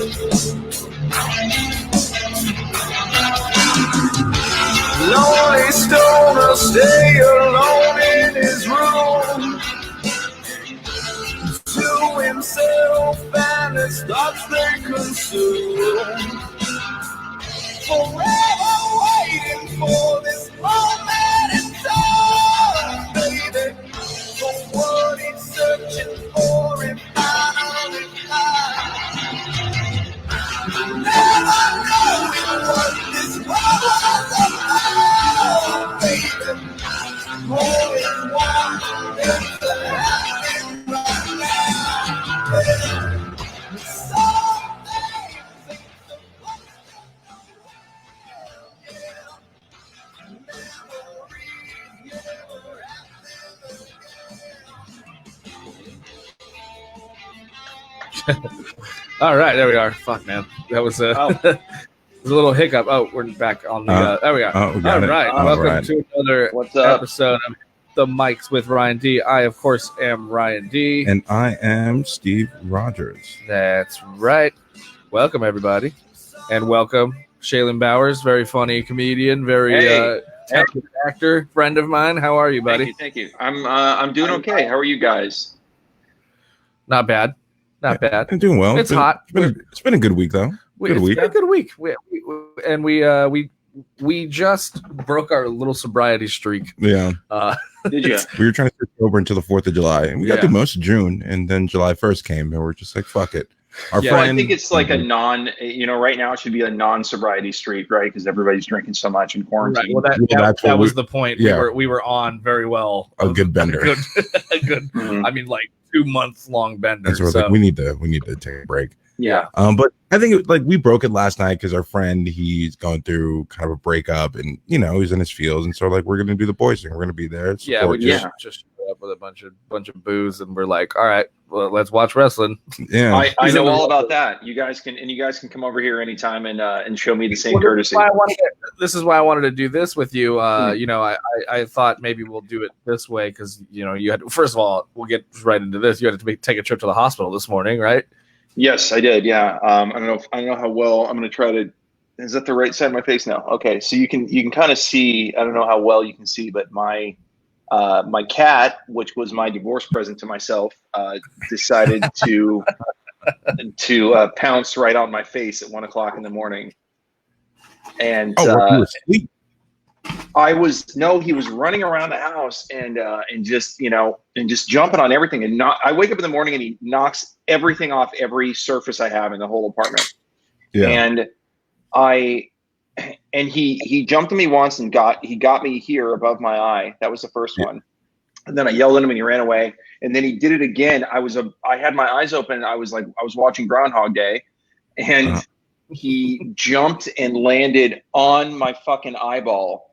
Lonely stoner stay alone in his room to himself and his thoughts they consume. Forever waiting for this moment in time, baby. For what he's searching for and finally find. Never knowing what this world was about, baby. Only one is happening right now, baby. Some things All right, there we are. Fuck, man. That was was a little hiccup. Oh, we're back on the. There we are. All right. Welcome to another episode of The Mics with Ryan D. I, of course, am Ryan D. And I am Steve Rogers. That's right. Welcome, everybody. And welcome, Shaelan Bowers, very funny comedian, very talented actor, friend of mine. How are you, buddy? Thank you. I'm doing okay. How are you guys? Not bad. Not bad. I'm doing well. It's hot. It's been a good week, though. It's been a good week. We just broke our little sobriety streak. Yeah. Did you? We were trying to stay over until the 4th of July, and we got through most of June, and then July 1st came, and we're just like, fuck it. Our friend, I think it's like a right now it should be a non-sobriety streak, right? Because everybody's drinking so much in quarantine. Right. Well, that was the point. Yeah. We were on very well. A good bender. A good. I mean, like 2 months long bender. So like, we need to take a break. Yeah. But I think we broke it last night because our friend, he's going through kind of a breakup, and he's in his feels, and so we're gonna do the boys thing. We're gonna be there. Yeah, we just showed up with a bunch of booze, and we're like, all right, well, let's watch wrestling. Yeah, I know all about that. You guys can come over here anytime and show me the same courtesy. This is why I wanted to do this with you. I thought maybe we'll do it this way because you had first of all, we'll get right into this. You had to take a trip to the hospital this morning, right? Yes, I did. Yeah. I don't know how well I'm going to try to. Is that the right side of my face now? Okay, so you can kind of see. I don't know how well you can see, but my cat, which was my divorce present to myself, decided to pounce right on my face at 1:00 in the morning. And you were asleep? He was running around the house and just jumping on everything. And I wake up in the morning and he knocks everything off every surface I have in the whole apartment. Yeah. And he jumped at me once and he got me here above my eye. That was the first one. And then I yelled at him and he ran away. And then he did it again. I had my eyes open. I was watching Groundhog Day, and he jumped and landed on my fucking eyeball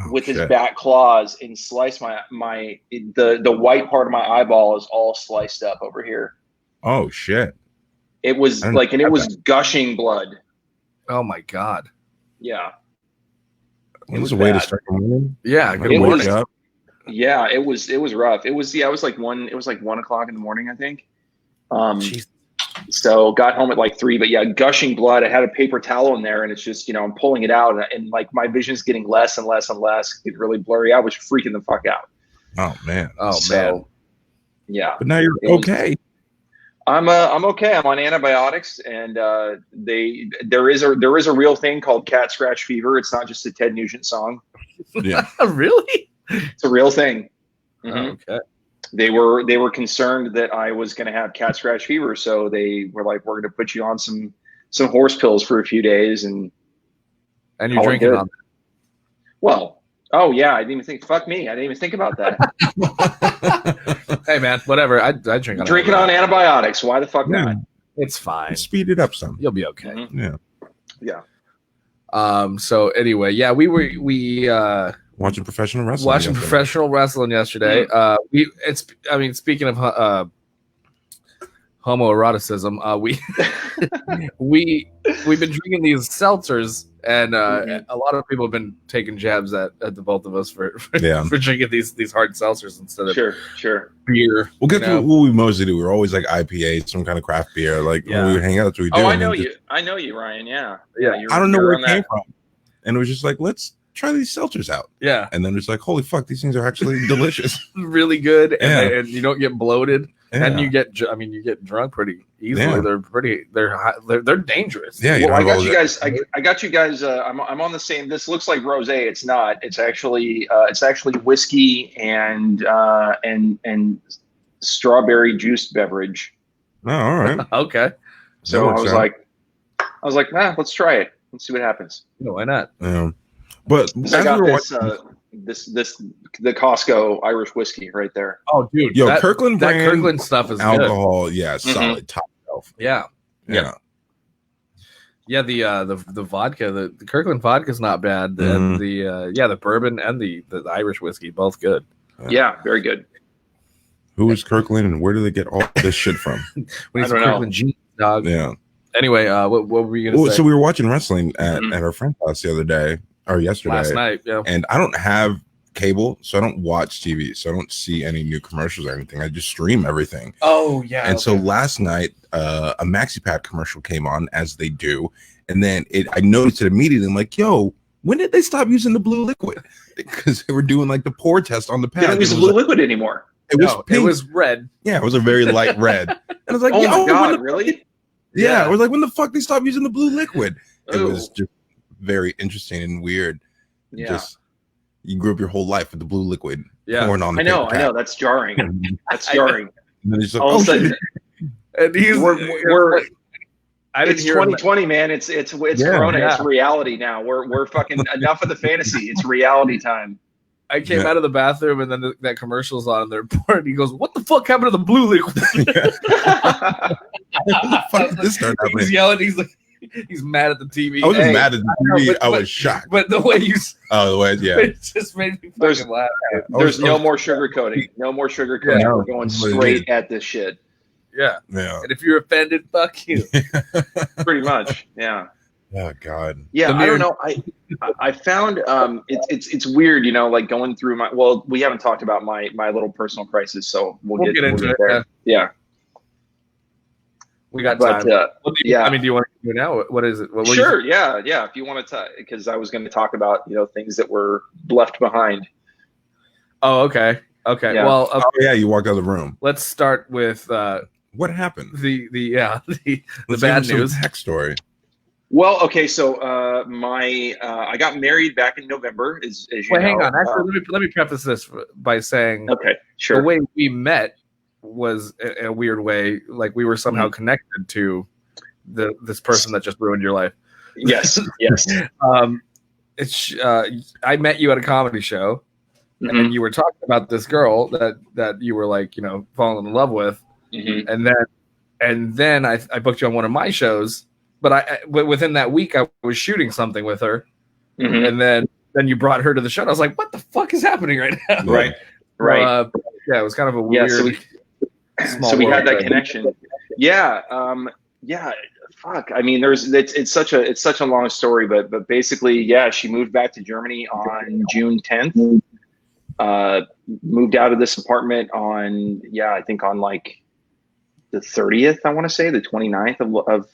with his back claws and sliced the white part of my eyeball is all sliced up over here. Oh shit. It was it was gushing blood. Oh my God. Yeah. It was a way to start the morning. Yeah, good morning. Up. Yeah, it was rough. It was 1:00 in the morning, I think. So got home at 3, but yeah, gushing blood. I had a paper towel in there, and it's just, I'm pulling it out, and my vision's getting less and less and less. It's really blurry. I was freaking the fuck out. Oh man. Man. Yeah. But now you're okay. I'm okay. I'm on antibiotics, and there is a real thing called cat scratch fever. It's not just a Ted Nugent song. Yeah. Really? It's a real thing. Mm-hmm. Okay. They were concerned that I was going to have cat scratch fever, so they were like, "We're going to put you on some horse pills for a few days." And you're drinking on that. Well, oh yeah, I didn't even think. Fuck me, I didn't even think about that. Hey man, whatever. I drink on drinking on antibiotics. Why the fuck not? It's fine. Speed it up some. You'll be okay. Mm-hmm. Yeah. So anyway, yeah, we watching professional wrestling. Yesterday. Speaking of homoeroticism, we've been drinking these seltzers, And a lot of people have been taking jabs at the both of us for drinking these hard seltzers instead of sure beer. Well, guess what we mostly do? We're always like IPA, some kind of craft beer. Like when we would hang out, that's what we do. Oh, I know you. I know you, Ryan. Yeah. I don't know where it came from, and it was just like, let's try these seltzers out. Yeah. And then it's like, holy fuck, these things are actually delicious. Really good. And you don't get bloated. Yeah. And you get drunk pretty easily. Yeah. They're dangerous. Yeah. Well, I got you guys. I got you guys. I'm on the same. This looks like rosé. It's not. It's actually whiskey and strawberry juice beverage. Oh, all right. Okay. So I was like, let's try it. Let's see what happens. No, why not? Yeah. But I got this the Costco Irish whiskey right there. Oh, dude, Kirkland brand that Kirkland stuff is alcohol. Good. Yeah, solid top shelf. Yeah. The vodka, the Kirkland vodka is not bad. And the bourbon and the Irish whiskey, both good. Yeah, very good. Who is Kirkland and where do they get all this shit from? I don't know. Jeans, dog. Yeah. Anyway, what were you gonna say? So we were watching wrestling at our friend's house the other day. Or yesterday, last night, and I don't have cable, so I don't watch TV, so I don't see any new commercials or anything. I just stream everything. Oh yeah. And so last night, a MaxiPad commercial came on, as they do, and then I noticed it immediately. I'm like, "Yo, when did they stop using the blue liquid?" Because they were doing like the pour test on the pad. They don't use blue liquid anymore. It was pink. It was red. Yeah, it was a very light red. And I was like, "Oh my god, really?" Yeah, I was like, "When the fuck they stopped using the blue liquid?" It was just very interesting and weird. Yeah. Just you grew up your whole life with the blue liquid pouring on the I know. That's jarring. That's jarring. And then he's like, all of a sudden, and we're I didn't it's hear 2020, man. It's Corona. Yeah. It's reality now. We're fucking enough of the fantasy. It's reality time. I came out of the bathroom and then that commercial's on there. And he goes, "What the fuck happened to the blue liquid?" What the fuck did this start happening? He's yelling. He's like, he's mad at the TV. I wasn't mad at the TV. I was shocked. But the way you, it just made me fucking laugh. There's no more sugarcoating. No more sugarcoating. Yeah, we're going straight at this shit. Yeah. And if you're offended, fuck you. Pretty much. Yeah. Oh God. Yeah, I don't know. I found it's weird, like going through we haven't talked about my little personal crisis, so we'll get into it there. Yeah. We got time. I mean, do you want to do it now? What is it? Sure. Yeah. If you want to, because I was going to talk about things that were left behind. Oh, okay. Yeah. Well, you walked out of the room. Let's start with what happened. The bad news. Backstory. Well, okay. So I got married back in November. As you know. Hang on. Actually, let me preface this by saying, okay, sure. The way we met was in a weird way, like we were somehow connected to this person that just ruined your life. Yes. I met you at a comedy show, and then you were talking about this girl that you were like, falling in love with, and then I booked you on one of my shows, but within that week I was shooting something with her, and then you brought her to the show. And I was like, what the fuck is happening right now? Right. It was kind of a weird. So we had that connection. Yeah. Fuck. I mean, it's such a long story, but basically, she moved back to Germany on June 10th. Moved out of this apartment on, I think on like the 30th, I want to say the 29th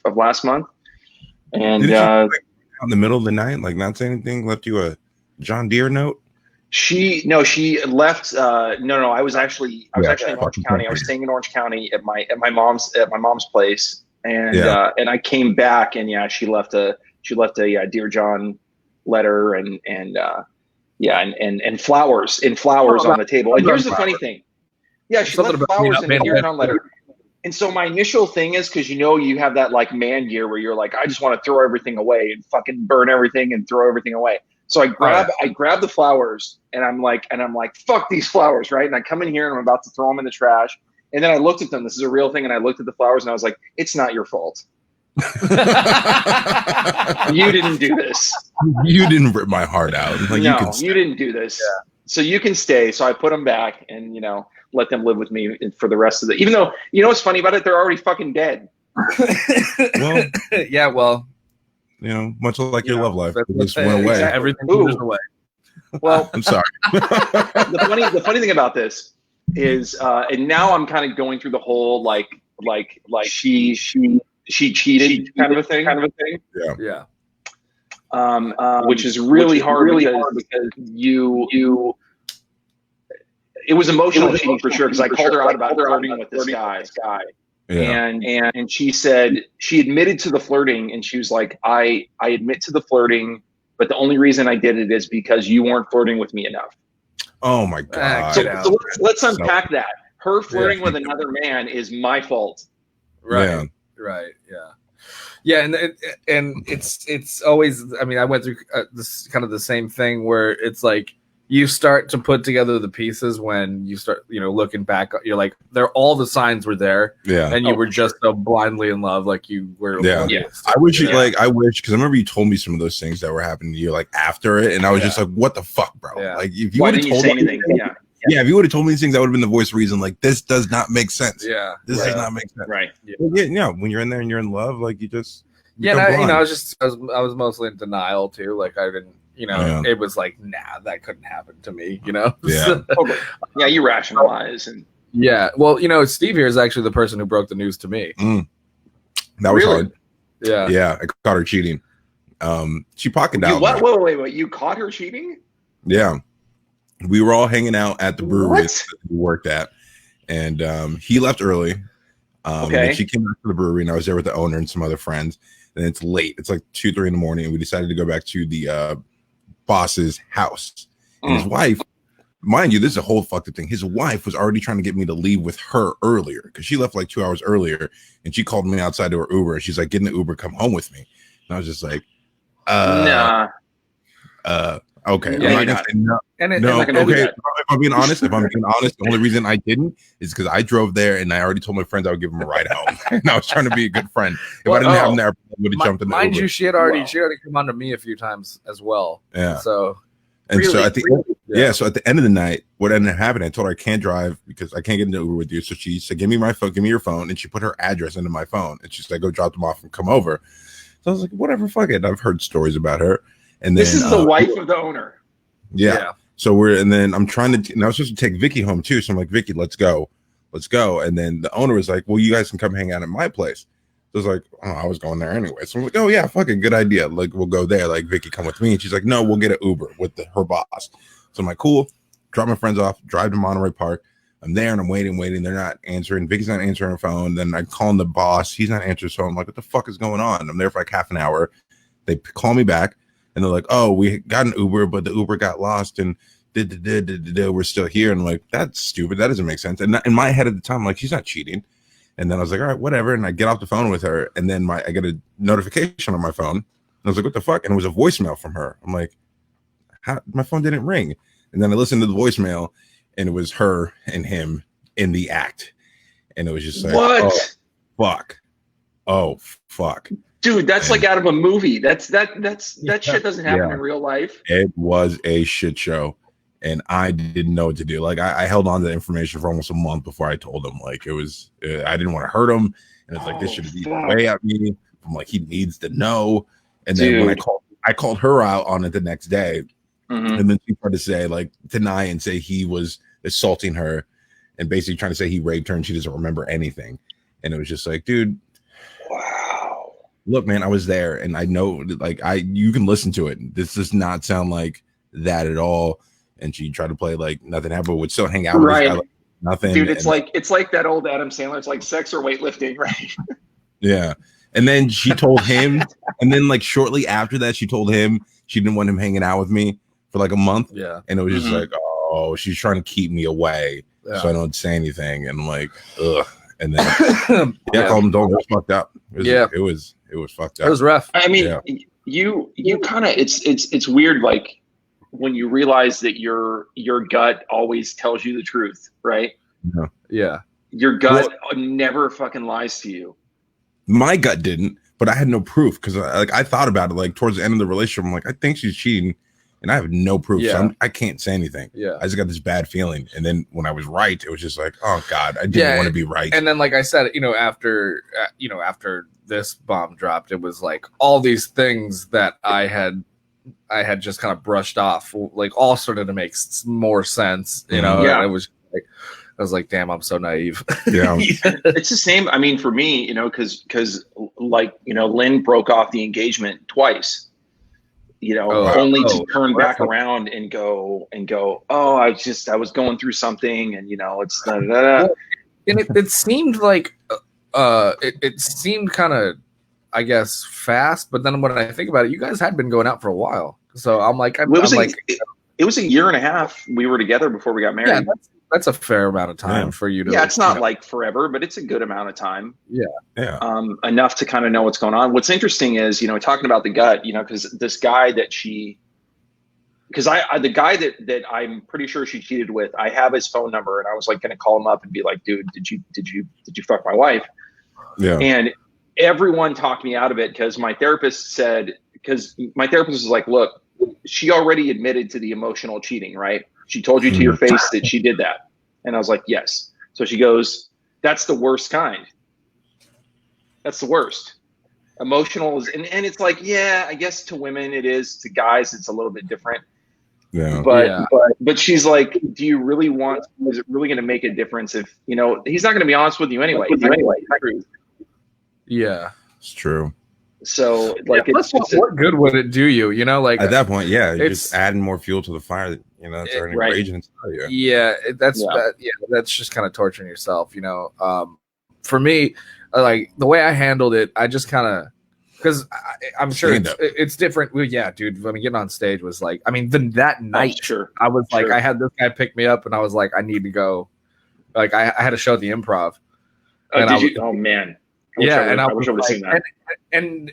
of last month. And did in the middle of the night, like not say anything, left you a John Deere note? She left. No. I was actually in Orange County. I was staying in Orange County at my mom's place, and I came back, and she left a Dear John letter and flowers on the table. And here's the funny thing. Yeah, she left flowers in a Dear John letter. And so my initial thing is, because you have that like man gear where you're like, I just want to throw everything away and fucking burn everything and throw everything away. So I grab the flowers and I'm like, fuck these flowers, right? And I come in here and I'm about to throw them in the trash. And then I looked at them. This is a real thing. And I looked at the flowers and I was like, it's not your fault. You didn't do this. You didn't rip my heart out. Like, no, you didn't do this. Yeah. So you can stay. So I put them back and, let them live with me for the rest of even though, what's funny about it? They're already fucking dead. Well, yeah, well. much like your love life, it just went away. Everything went away. Well, I'm sorry. the funny thing about this is, and now I'm kind of going through the whole like she cheated kind of a thing. Yeah. Which is really hard because you it was emotional cheating for sure, because I called her out about flirting with this guy. Yeah. And she said, she admitted to the flirting, and she was like, I admit to the flirting, but the only reason I did it is because you weren't flirting with me enough. Oh my God. So let's unpack that. Her flirting with another man is my fault. Right. Yeah. Right. Yeah. Yeah, and it's always. I mean, I went through this kind of the same thing where it's like you start to put together the pieces when you start, looking back. You're like, all the signs were there, and you were just so blindly in love, like you were. Yeah, I wish because I remember you told me some of those things that were happening to you like after it, and I was just like, what the fuck, bro? Yeah. Like if you would have told me anything, if you would have told me these things, that would have been the voice of reason. Like, this does not make sense. Yeah, this does not make sense. Right. Yeah. When you're in there and you're in love, like you just. I was mostly in denial too. Like I didn't, it was like, nah, that couldn't happen to me, Yeah. Yeah, you rationalize and. Yeah. Well, Steve here is actually the person who broke the news to me. That was hard. Yeah. Yeah. I caught her cheating. She pocketed out. Wait. You caught her cheating? Yeah. We were all hanging out at the brewery that we worked at, and he left early. And she came back to the brewery, and I was there with the owner and some other friends. And it's late. It's like 2-3 in the morning, and we decided to go back to the boss's house. And his wife, mind you, this is a whole fucked up thing. His wife was already trying to get me to leave with her earlier because she left like 2 hours earlier, and she called me outside to her Uber. And she's like, "Get in the Uber, come home with me." And I was just like, nah. Okay. Yeah, I'm not gonna say no. Okay. If I'm being honest, the only reason I didn't is because I drove there and I already told my friends I would give them a ride home. And I was trying to be a good friend. If I didn't have them there, I would have jumped in the Uber. Mind you, she had already come on to me a few times as well. Yeah. So so at the end of the night, what ended up happening, I told her I can't drive because I can't get in the Uber with you. So she said, "Give me my phone, give me your phone," and she put her address into my phone, and she said, "Go drop them off and come over." So I was like, "Whatever, fuck it." I've heard stories about her. And then, this is the wife of the owner. Yeah. So and then I'm trying to, and I was supposed to take Vicky home too. So I'm like, "Vicky, let's go. And then the owner was like, "Well, you guys can come hang out at my place." So I was like, "Oh, I was going there anyway." So I'm like, "Oh yeah, fucking good idea. Like, we'll go there. Like, Vicky, come with me." And she's like, "No, we'll get an Uber with her boss." So I'm like, "Cool." Drop my friends off, drive to Monterey Park. I'm there and I'm waiting. They're not answering. Vicky's not answering her phone. Then I call the boss. He's not answering his phone. I'm like, "What the fuck is going on?" I'm there for like half an hour. They call me back. And they're like, "Oh, we got an Uber, but the Uber got lost, and we're still here." And I'm like, "That's stupid. That doesn't make sense." And in my head at the time, I'm like, she's not cheating. And then I was like, "All right, whatever." And I get off the phone with her, and then I get a notification on my phone. And I was like, "What the fuck?" And it was a voicemail from her. I'm like, my phone didn't ring. And then I listened to the voicemail, and it was her and him in the act. And it was just like, what? Oh, fuck. Dude, that's like out of a movie. That shit doesn't happen in real life. It was a shit show, and I didn't know what to do. Like I held on to the information for almost a month before I told him. Like it was, I didn't want to hurt him, and it's like this should be way at me. I'm like, he needs to know. And then when I called her out on it the next day, and then she tried to say deny and say he was assaulting her, and basically trying to say he raped her, and she doesn't remember anything. And it was just like, dude. Wow. Look, man, I was there, and I know, you can listen to it. This does not sound like that at all. And she tried to play like nothing happened, but would still hang out with this guy, like nothing. Dude, it's like that old Adam Sandler. It's like sex or weightlifting, right? Yeah. And then she told him, and then shortly after that, she told him she didn't want him hanging out with me for like a month. Yeah. And it was just like, oh, she's trying to keep me away, so I don't say anything. And I'm like, ugh. And then I called him. Don't get fucked up. It was fucked up. It was rough. I mean, you kind of it's weird. Like when you realize that your gut always tells you the truth, right? Yeah. Your gut never fucking lies to you. My gut didn't, but I had no proof because I thought about it towards the end of the relationship. I'm like, I think she's cheating, and I have no proof. Yeah. So I can't say anything. Yeah. I just got this bad feeling. And then when I was right, it was just like, oh God, I didn't want to be right. And then, like I said, after this bomb dropped, it was like all these things that I had just kind of brushed off, like all started to make more sense. Yeah. It was like, I was like, damn, I'm so naive. Yeah. It's the same. I mean, for me, because like, Lynn broke off the engagement twice, only to turn back around and go, oh, I was going through something, and it's da, da, da. Well, and it seemed like it seemed kind of, I guess, fast, but then when I think about it, you guys had been going out for a while. So I'm like, it was a year and a half we were together before we got married. Yeah, that's a fair amount of time for you to. Yeah, it's not like forever, but it's a good amount of time. Yeah. Enough to kind of know what's going on. What's interesting is, talking about the gut, because this guy that the guy that I'm pretty sure she cheated with, I have his phone number, and I was like going to call him up and be like, dude, did you fuck my wife? Yeah. And everyone talked me out of it because my therapist was like, look, she already admitted to the emotional cheating, right? She told you to your face that she did that. And I was like, yes. So she goes, that's the worst kind. That's the worst. Emotional is, and it's like, yeah, I guess to women it is. To guys, it's a little bit different. Yeah. But she's like, do you really is it really going to make a difference if, he's not going to be honest with you anyway. Yeah. It's true. So like, what good would it do you? Like at that point, yeah, you're just adding more fuel to the fire. That's already raging inside you. Yeah, that's just kind of torturing yourself. For me, like the way I handled it, I just kind of, because I'm sure it's different. Well, yeah, dude. I mean, getting on stage was like, I mean, that night, I was like, I had this guy pick me up, and I was like, I need to go. Like, I had a show at the Improv. Oh man. I wish I would have seen that. And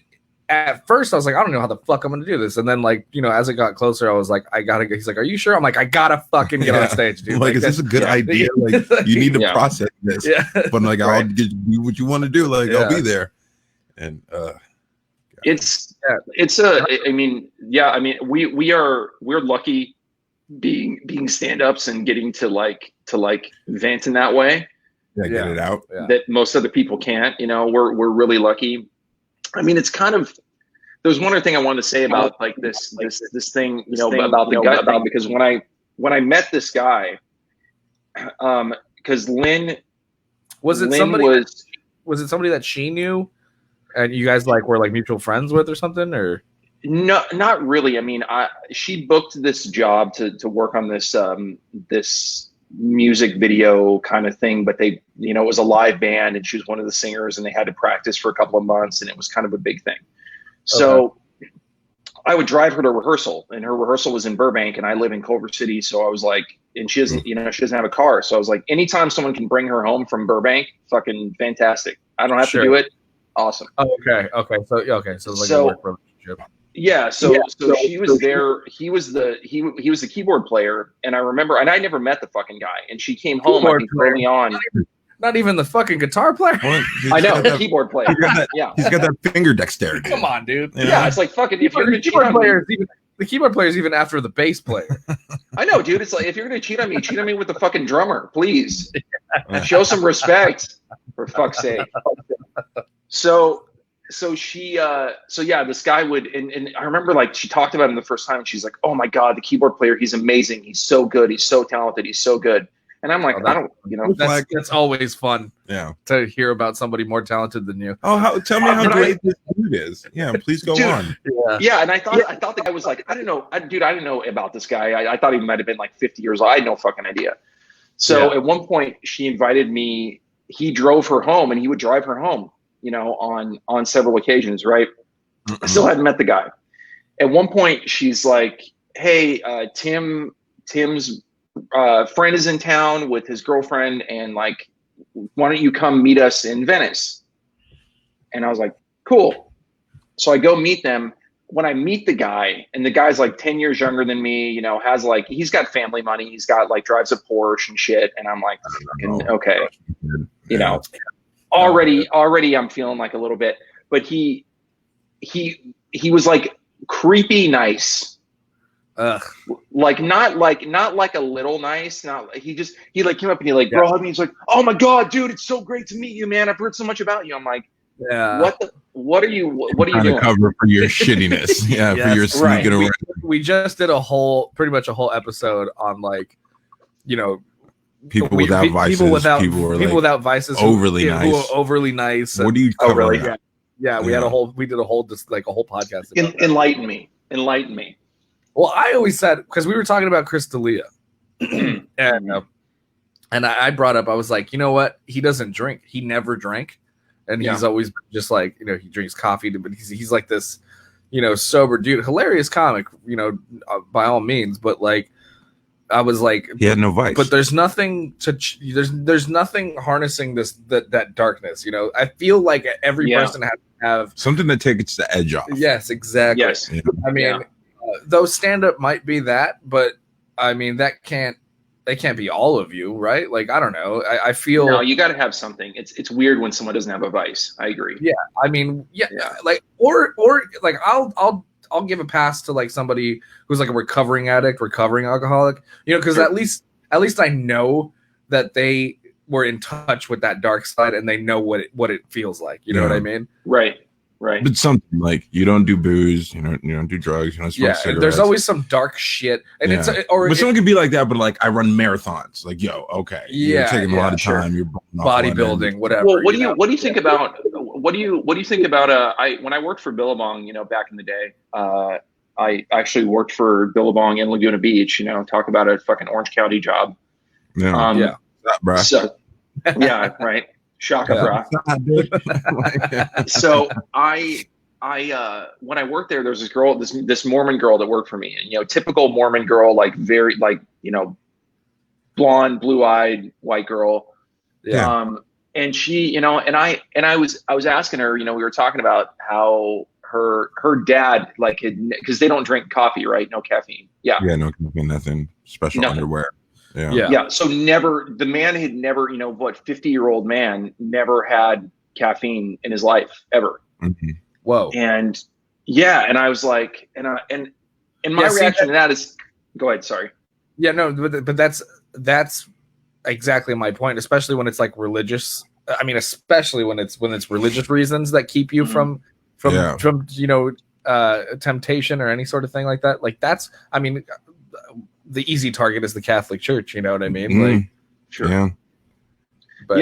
at first I was like, I don't know how the fuck I'm gonna do this. And then as it got closer, I was like, he's like, are you sure? I'm like, I gotta fucking get on stage, dude. Like, is this a good idea? Like, you need to process this. Yeah. But like, I'll do what you want to do. Like, I'll be there. And we're lucky being stand-ups and getting to vent in that way. Yeah, get it out. That most other people can't. We're really lucky. I mean, it's kind of. There's one other thing I wanted to say about like this thing, about the gut thing, because when I met this guy, because Lynn was it somebody that she knew, and you guys were mutual friends with or something, or no, not really. I mean, she booked this job to work on this this music video kind of thing, but they, it was a live band, and she was one of the singers, and they had to practice for a couple of months, and it was kind of a big thing. So I would drive her to rehearsal, and her rehearsal was in Burbank, and I live in Culver City. So I was like, and she doesn't have a car. So I was like, anytime someone can bring her home from Burbank, fucking fantastic. I don't have to do it. Awesome. Oh, okay. So it's like a work relationship. Yeah, so she was there. He was the keyboard player, and I remember, and I never met the fucking guy. And she came home, I think, early on. Not even the fucking guitar player. I know, the keyboard player. He's got that finger dexterity. Come on, dude. Yeah, it's like fucking. If you're gonna cheat on me, the keyboard player is even after the bass player. I know, dude. It's like, if you're gonna cheat on me with the fucking drummer, please. Show some respect, for fuck's sake. So this guy would, and I remember she talked about him the first time, and she's like, oh my God, the keyboard player, he's amazing. He's so good. He's so talented. He's so good. And I'm like, that's always fun. Yeah. To hear about somebody more talented than you. Oh, tell me how great this dude is. Yeah. Please go on. Yeah. And I thought the guy was like, I didn't know about this guy. I thought he might've been 50 years old. I had no fucking idea. So at one point she invited me, he drove her home, and he would drive her home, on several occasions. Right. I still hadn't met the guy. At one point she's like, hey, Tim's friend is in town with his girlfriend, and why don't you come meet us in Venice? And I was like, cool. So I go meet them. When I meet the guy, and the guy's 10 years younger than me, has he's got family money, he's got drives a Porsche and shit, and I'm like, okay, already I'm feeling a little bit, but he was creepy nice. Like not like a little nice, not he like came up and he like bro, he's like, oh my god, dude, it's so great to meet you, man. I've heard so much about you. I'm like, what are you doing? Cover for your shittiness, for your sneaking around. We just did pretty much a whole episode on like, you know, people without vices, people without vices, overly nice, who are overly nice. What do you cover? We did a whole podcast. Enlighten me. Well, I always said, because we were talking about Chris D'Elia, and I brought up, I was like, you know what? He doesn't drink. He never drank, and he's always just like, you know, he drinks coffee, but he's like this, you know, sober dude, hilarious comic, you know, by all means, but like, I was like, he had no vice. But there's nothing there's nothing harnessing that darkness. You know, I feel like every person has to have something that takes the edge off. Yes, exactly. Yes, I mean, though stand up might be that, but I mean that can't be all of you, right? Like I don't know. I feel no, you got to have something. It's weird when someone doesn't have a vice. I agree. Yeah, I mean, like or like I'll give a pass to like somebody who's like a recovering addict, recovering alcoholic, you know, because at least I know that they were in touch with that dark side and they know what it feels like. You know what I mean? Right. But something like you don't do booze, you don't do drugs, you don't smoke cigarettes. There's always some dark shit, and but someone could be like that, but like I run marathons, like okay, you're taking a lot of time, you're bodybuilding, whatever. Well, what do you think about when I worked for Billabong, you know, back in the day, I actually worked for Billabong in Laguna Beach, you know, talk about a fucking Orange County job. Bruh. So right. Shaka bra. So I when I worked there was this girl, this Mormon girl that worked for me, and you know, typical Mormon girl, like very like, you know, blonde, blue-eyed white girl. And she, you know, and I was asking her, you know, we were talking about how her dad like because they don't drink coffee, right? No caffeine. No caffeine, nothing special, underwear. Yeah. So the man had never, you know, 50-year-old man never had caffeine in his life ever. Mm-hmm. Whoa. And and I was like, and my reaction to that is, go ahead. Sorry. Yeah, no, but that's exactly my point, especially when it's like religious. I mean, especially when it's religious reasons that keep you from you know, temptation or any sort of thing like that. Like that's, I mean, the easy target is the Catholic Church, you know what I mean? Mm-hmm. Like, sure. Yeah. But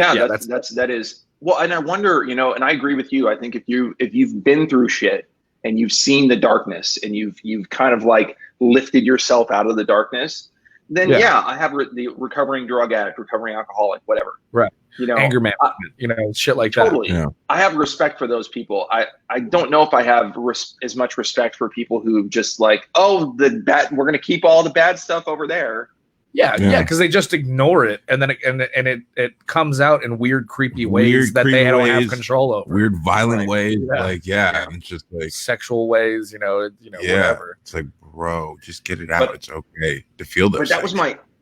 that is well, and I wonder, you know, and I agree with you. I think if you've been through shit and you've seen the darkness and you've kind of like lifted yourself out of the darkness, then I have the recovering drug addict, recovering alcoholic, whatever. Right. You know, anger management, you know, shit like totally. that. Yeah. I have respect for those people. I don't know if I have as much respect for people who just like, oh, we're going to keep all the bad stuff over there. Yeah, because they just ignore it, and then it comes out in weird, creepy ways that they don't have control over. Weird, violent ways, it's just like sexual ways, you know, whatever. It's like, bro, just get it out. It's okay to feel this. But that was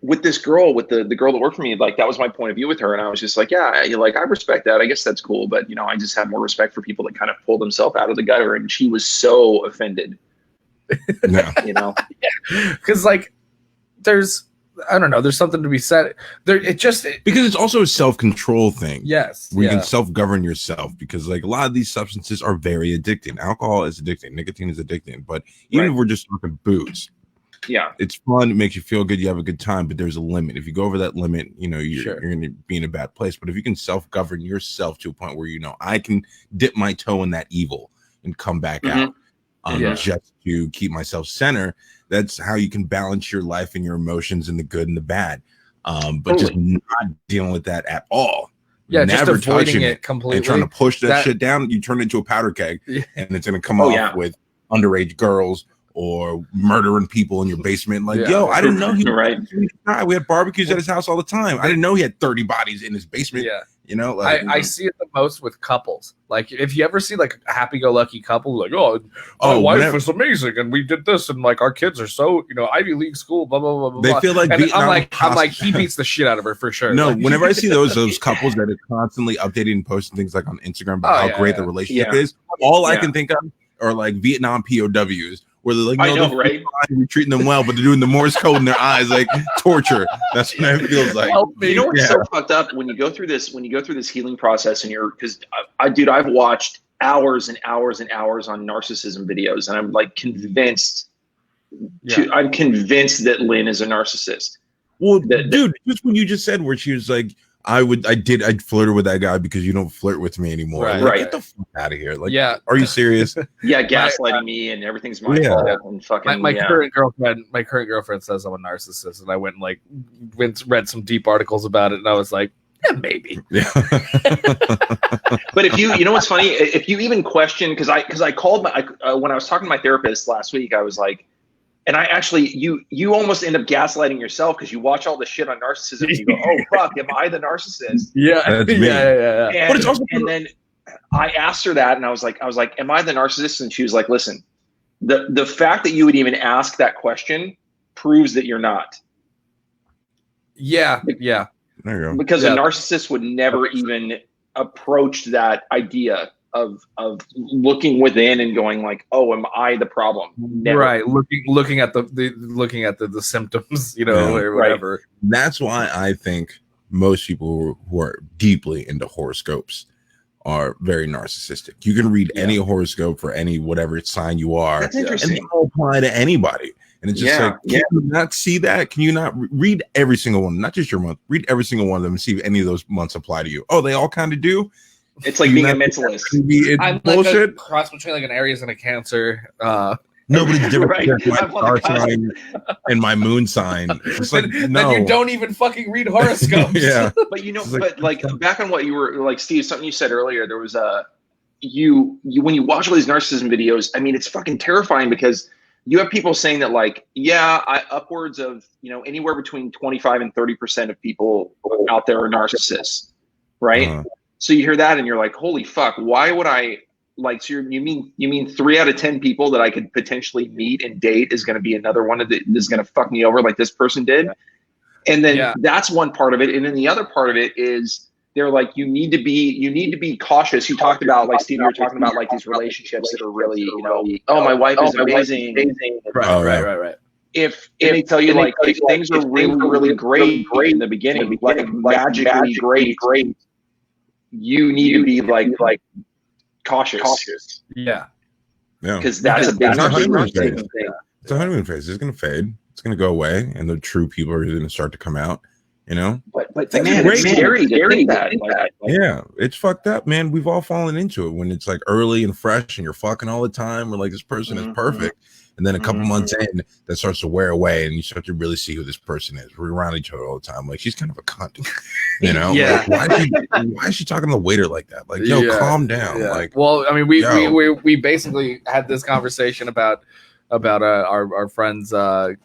with this girl, with the girl that worked for me, like that was my point of view with her, and I was just like, I respect that. I guess that's cool, but you know, I just have more respect for people that kind of pull themselves out of the gutter, and she was so offended. You know, because like there's something to be said there. Because it's also a self-control thing. Yes. Where you can self-govern yourself, because like a lot of these substances are very addicting. Alcohol is addicting. Nicotine is addicting. But even if we're just talking booze, it's fun. It makes you feel good. You have a good time, but there's a limit. If you go over that limit, you know, you're going to be in a bad place. But if you can self-govern yourself to a point where, you know, I can dip my toe in that evil and come back out just to keep myself centered. That's how you can balance your life and your emotions and the good and the bad. But just not dealing with that at all. Yeah, never just avoiding touching it completely. And trying to push that shit down, you turn it into a powder keg, and it's going to come off with underage girls or murdering people in your basement. Like, I didn't know he was We had barbecues at his house all the time. I didn't know he had 30 bodies in his basement. Yeah. You know, like, I see it the most with couples. Like, if you ever see like a happy-go-lucky couple, like, my wife was amazing, and we did this, and like our kids are so, you know, Ivy League school, blah blah blah blah. They feel like I'm like he beats the shit out of her for sure. No, like, whenever I see those couples that are constantly updating and posting things like on Instagram about how great the relationship is, all I can think of are like Vietnam POWs where they're like, I know, they're right? fine, we're treating them well, but they're doing the Morse code in their eyes, like torture. That's what it feels like. You know what's so fucked up when you go through this healing process, and because I've watched hours and hours and hours on narcissism videos, and I'm like convinced that Lynn is a narcissist. Well, dude, just when you just said where she was like, I'd flirted with that guy because you don't flirt with me anymore. Right. Like, get the fuck out of here. Like, are you serious? Yeah, gaslighting me and everything's my fault. And fucking my current girlfriend says I'm a narcissist, and I went and read some deep articles about it, and I was like, yeah, maybe. Yeah. But if you know what's funny, if you even question, because I called when I was talking to my therapist last week, I was like, and I actually, you almost end up gaslighting yourself because you watch all the shit on narcissism and you go, oh fuck, am I the narcissist? Yeah, that's me. Yeah. And, but it's also, and then I asked her that, and I was like, am I the narcissist? And she was like, listen, the fact that you would even ask that question proves that you're not. Yeah. There you go. Because a narcissist would never even approach that idea of looking within and going like, oh, am I the problem? Never. Right. Looking at the symptoms, or whatever. Right. That's why I think most people who are deeply into horoscopes are very narcissistic. You can read any horoscope for any whatever sign you are. That's interesting. And they all apply to anybody. And it's just can you not see that? Can you not read every single one? Not just your month. Read every single one of them and see if any of those months apply to you. Oh, they all kind of do. It's like being a mentalist. I'm bullshit. Like a cross between like an Aries and a Cancer. Nobody's different. Right. My star sign and my moon sign. It's like no. You don't even fucking read horoscopes. Yeah. But like back on what you were like, Steve, something you said earlier. There was you when you watch all these narcissism videos. I mean, it's fucking terrifying because you have people saying that like, upwards of anywhere between 25 and 30% of people out there are narcissists, right? Uh-huh. So you hear that and you're like, holy fuck, why would I like, so you mean 3 out of 10 people that I could potentially meet and date is going to be another one that is going to fuck me over like this person did. And then that's one part of it. And then the other part of it is they're like, you need to be cautious. You talked about like, Steve, you were talking about like these relationships that are really, oh, my wife is amazing. Right. If they tell you like, if things are really, really great in the beginning, like magically great, you need to be like cautious. Yeah. Because that's a big thing. It's a honeymoon phase. It's going to fade. It's going to go away, and the true people are going to start to come out. But man, it's scary to think that. Yeah, it's fucked up, man. We've all fallen into it when it's like early and fresh, and you're fucking all the time. We're like, this person is perfect. And then a couple months in, that starts to wear away, and you start to really see who this person is. We're around each other all the time. Like, she's kind of a cunt, Yeah. Like, why is she talking to the waiter like that? Like, calm down. Yeah. Like, well, I mean, we basically had this conversation about our friends, our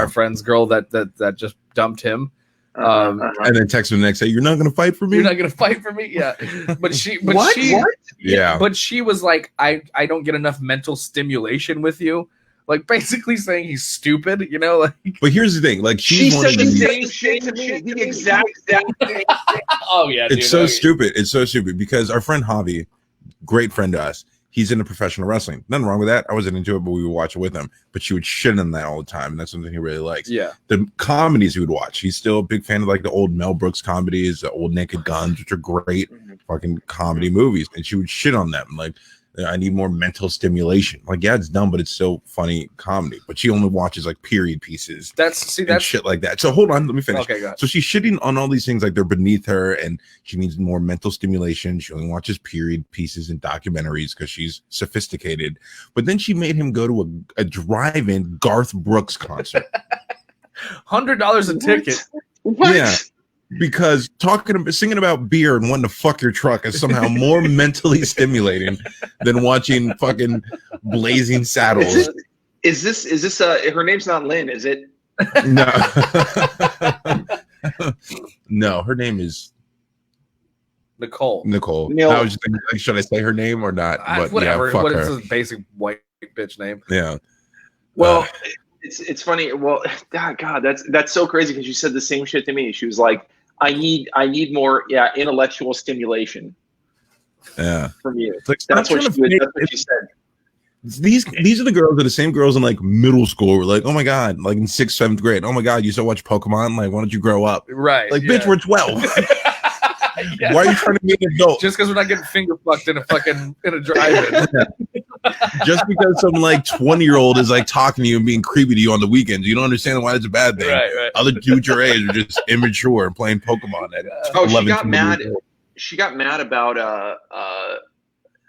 friend's girl that just dumped him. And then text him the next day, you're not going to fight for me? You're not going to fight for me? Yeah. But she was like, I don't get enough mental stimulation with you. Like basically saying he's stupid, like. But here's the thing, like she said the same shit to me, the exact thing. Oh yeah, it's so stupid. It's so stupid because our friend Javi, great friend to us, he's into professional wrestling. Nothing wrong with that. I wasn't into it, but we would watch it with him. But she would shit on that all the time, and that's something he really likes. Yeah. The comedies he would watch. He's still a big fan of like the old Mel Brooks comedies, the old Naked Guns, which are great fucking comedy movies. And she would shit on them. Like, I need more mental stimulation. Like, yeah, it's dumb, but it's still funny comedy. But she only watches like period pieces. That's shit like that. So hold on, let me finish. Okay, go ahead. So she's shitting on all these things like they're beneath her, and she needs more mental stimulation. She only watches period pieces and documentaries because she's sophisticated. But then she made him go to a drive-in Garth Brooks concert. $100 a ticket. What? Yeah. Because singing about beer and wanting to fuck your truck is somehow more mentally stimulating than watching fucking Blazing Saddles. Is this her name's not Lynn, is it? No. No, her name is Nicole. I was just thinking, like, should I say her name or not? But whatever. Yeah, fuck what her. is this basic white bitch name? Yeah. Well, it's funny. Well, God, that's so crazy because she said the same shit to me. She was like, I need more intellectual stimulation. Yeah. From you. It's like, that's what she said. these are the girls that are the same girls in like middle school. We're like, oh my god, like in 6th, 7th grade. Oh my god, you still watch Pokemon? Like, why don't you grow up? Right. Like, bitch, we're 12. Yeah. Why are you trying to be an adult? Just because we're not getting finger fucked in a drive-in. Just because some like 20-year-old is like talking to you and being creepy to you on the weekends, you don't understand why it's a bad thing. Right. Other dudes your age are just immature and playing Pokemon at 11, she got mad. 12 years old. She got mad about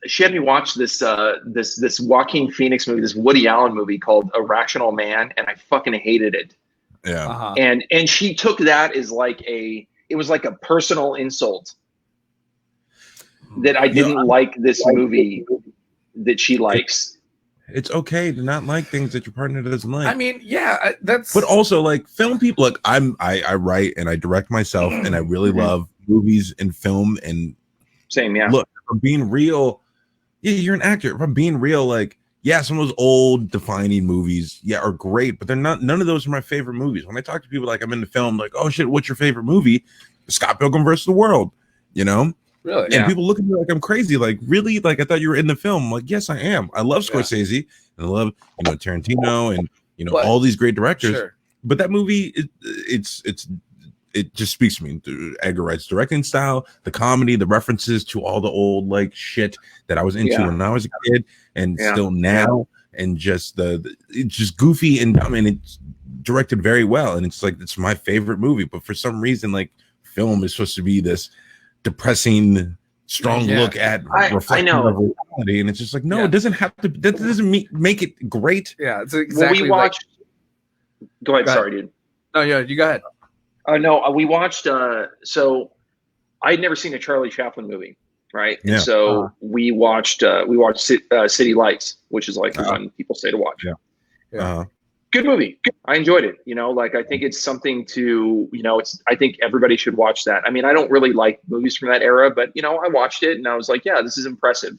she had me watch this this Joaquin Phoenix movie, this Woody Allen movie called Irrational Man, and I fucking hated it. Yeah. Uh-huh. And she took that as like it was like a personal insult that I didn't like this movie that she likes. It's okay to not like things that your partner doesn't like. I mean, yeah, that's. But also, like, film people, like, I write and I direct myself, and I really love movies and film. And same, yeah. Look, if I'm being real, yeah, you're an actor. If I'm being real, like, yeah, some of those old defining movies, yeah, are great, but they're not. None of those are my favorite movies. When I talk to people, like, I'm in the film, like, oh shit, what's your favorite movie? Scott Pilgrim versus the World, you know. Really? And Yeah. people look at me like I'm crazy. Like, really? Like, I thought you were in the film. I'm like, yes, I am. I love Scorsese and I love, Tarantino and, all these great directors. Sure. But that movie, it just speaks to me. Edgar Wright's directing style, the comedy, the references to all the old like shit that I was into when I was a kid and still now. And just it's just goofy and dumb, and it's directed very well. And it's like, it's my favorite movie. But for some reason, like, film is supposed to be this depressing strong look at reflection of reality, and it's just like, no, it doesn't have to. That doesn't make it great. Yeah, it's exactly. We watched. Go ahead. Sorry, dude. No, yeah, you go ahead. No, we watched. So I'd never seen a Charlie Chaplin movie, right? Yeah. And so we watched City Lights, which is like the one people say to watch. Yeah. Good movie. I enjoyed it. Like, I think it's something to, I think everybody should watch that. I mean, I don't really like movies from that era, but, I watched it and I was like, yeah, this is impressive,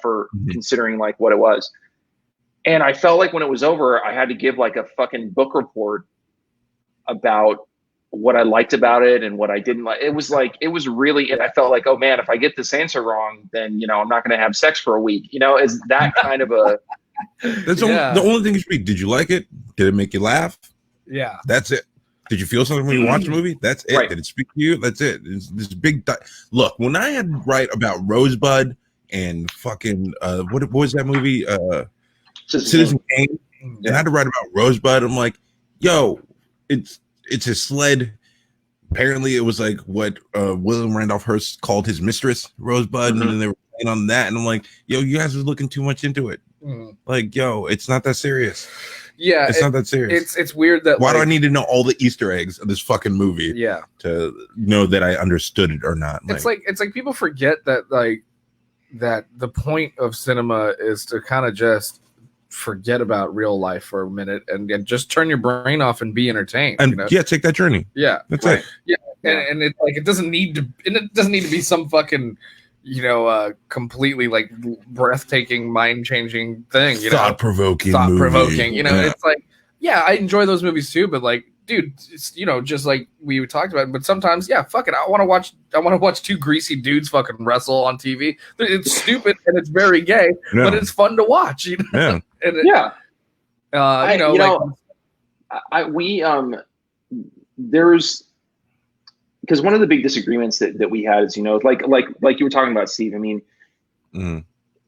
for considering like what it was. And I felt like when it was over, I had to give like a fucking book report about what I liked about it and what I didn't like. It was really, and I felt like, oh man, if I get this answer wrong, then, I'm not going to have sex for a week, is that kind of a, That's the only thing you speak. Did you like it? Did it make you laugh? Yeah. That's it. Did you feel something when you watched the movie? That's it. Right. Did it speak to you? That's it. It's this big look, when I had to write about Rosebud and fucking what was that movie? Citizen Kane. And I had to write about Rosebud. I'm like, yo, it's a sled. Apparently it was like what William Randolph Hearst called his mistress, Rosebud, and then they were playing on that, and I'm like, yo, you guys are looking too much into it. Like, yo, it's not that serious. Yeah, it's not that serious. It's weird that why do I need to know all the Easter eggs of this fucking movie? Yeah, to know that I understood it or not. It's like people forget that that the point of cinema is to kind of just forget about real life for a minute and just turn your brain off and be entertained. And take that journey. Yeah, that's it. Yeah, and it's like it doesn't need to be some fucking completely like breathtaking, mind-changing thing. Thought-provoking. It's like, yeah, I enjoy those movies too, but like, dude, it's, just like we talked about. But sometimes, yeah, fuck it, I want to watch two greasy dudes fucking wrestle on TV. It's stupid and it's very gay, but it's fun to watch. Yeah, there's. Because one of the big disagreements that we had is, like you were talking about, Steve. I mean,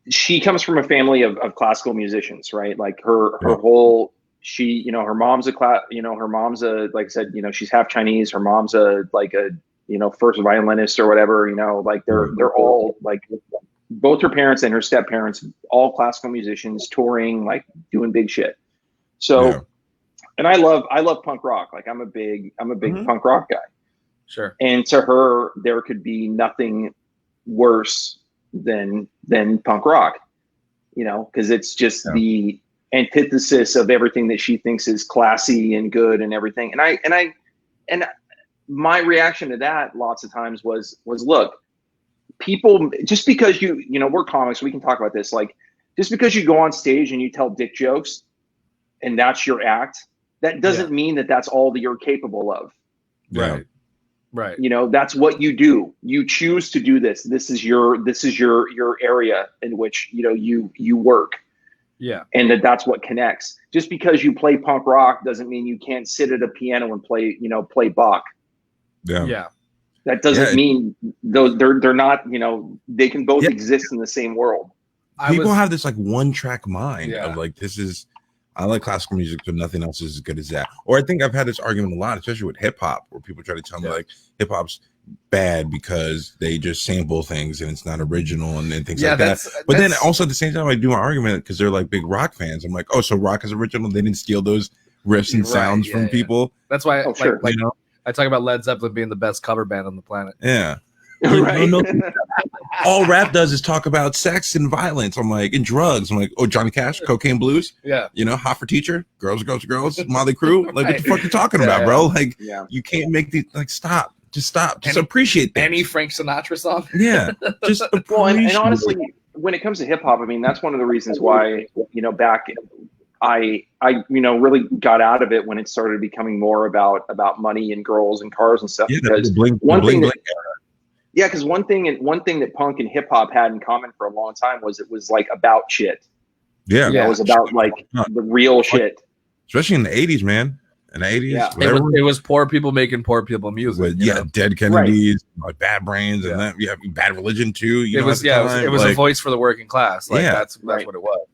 she comes from a family of classical musicians, right? Like her whole, her mom's like I said, she's half Chinese. Her mom's first violinist or whatever. Like they're all like, both her parents and her step parents, all classical musicians, touring, like doing big shit. So, and I love punk rock. Like I'm a big punk rock guy. Sure. And to her, there could be nothing worse than punk rock, because it's just the antithesis of everything that she thinks is classy and good and everything. And my reaction to that lots of times was look, people, just because we're comics, we can talk about this. Like, just because you go on stage and you tell dick jokes and that's your act, that doesn't mean that that's all that you're capable of. Right. Right. That's what you do. You choose to do this. This is your area in which, you work. Yeah. And that's what connects. Just because you play punk rock doesn't mean you can't sit at a piano and play Bach. Yeah. That doesn't mean they're not, they can both exist in the same world. People have this like one track mind of like, I like classical music, but nothing else is as good as that. Or I think I've had this argument a lot, especially with hip hop, where people try to tell me like hip hop's bad because they just sample things and it's not original and things like that. But then also at the same time, I do my argument because they're like big rock fans. I'm like, oh, so rock is original. They didn't steal those riffs and sounds from people. That's why I talk about Led Zeppelin being the best cover band on the planet. Yeah. Right. All rap does is talk about sex and violence. I'm like, and drugs. I'm like, oh, Johnny Cash, Cocaine Blues. Yeah. Hot for Teacher, Girls, Motley Crue. Like, what the fuck you talking about, bro? Like, you can't make these, like, stop. Just stop. Just appreciate things. Any Frank Sinatra song. Yeah. Just appreciate and honestly, when it comes to hip hop, I mean, that's one of the reasons why, back I really got out of it when it started becoming more about money and girls and cars and stuff. Because because one thing that punk and hip hop had in common for a long time was it was like about shit. Yeah. It was about like the real shit. Especially in the 80s, man. In the 80s. It was poor people making poor people music. Dead Kennedys, like Bad Brains, and that. Yeah, Bad Religion too. It was a voice for the working class. Like that's what it was.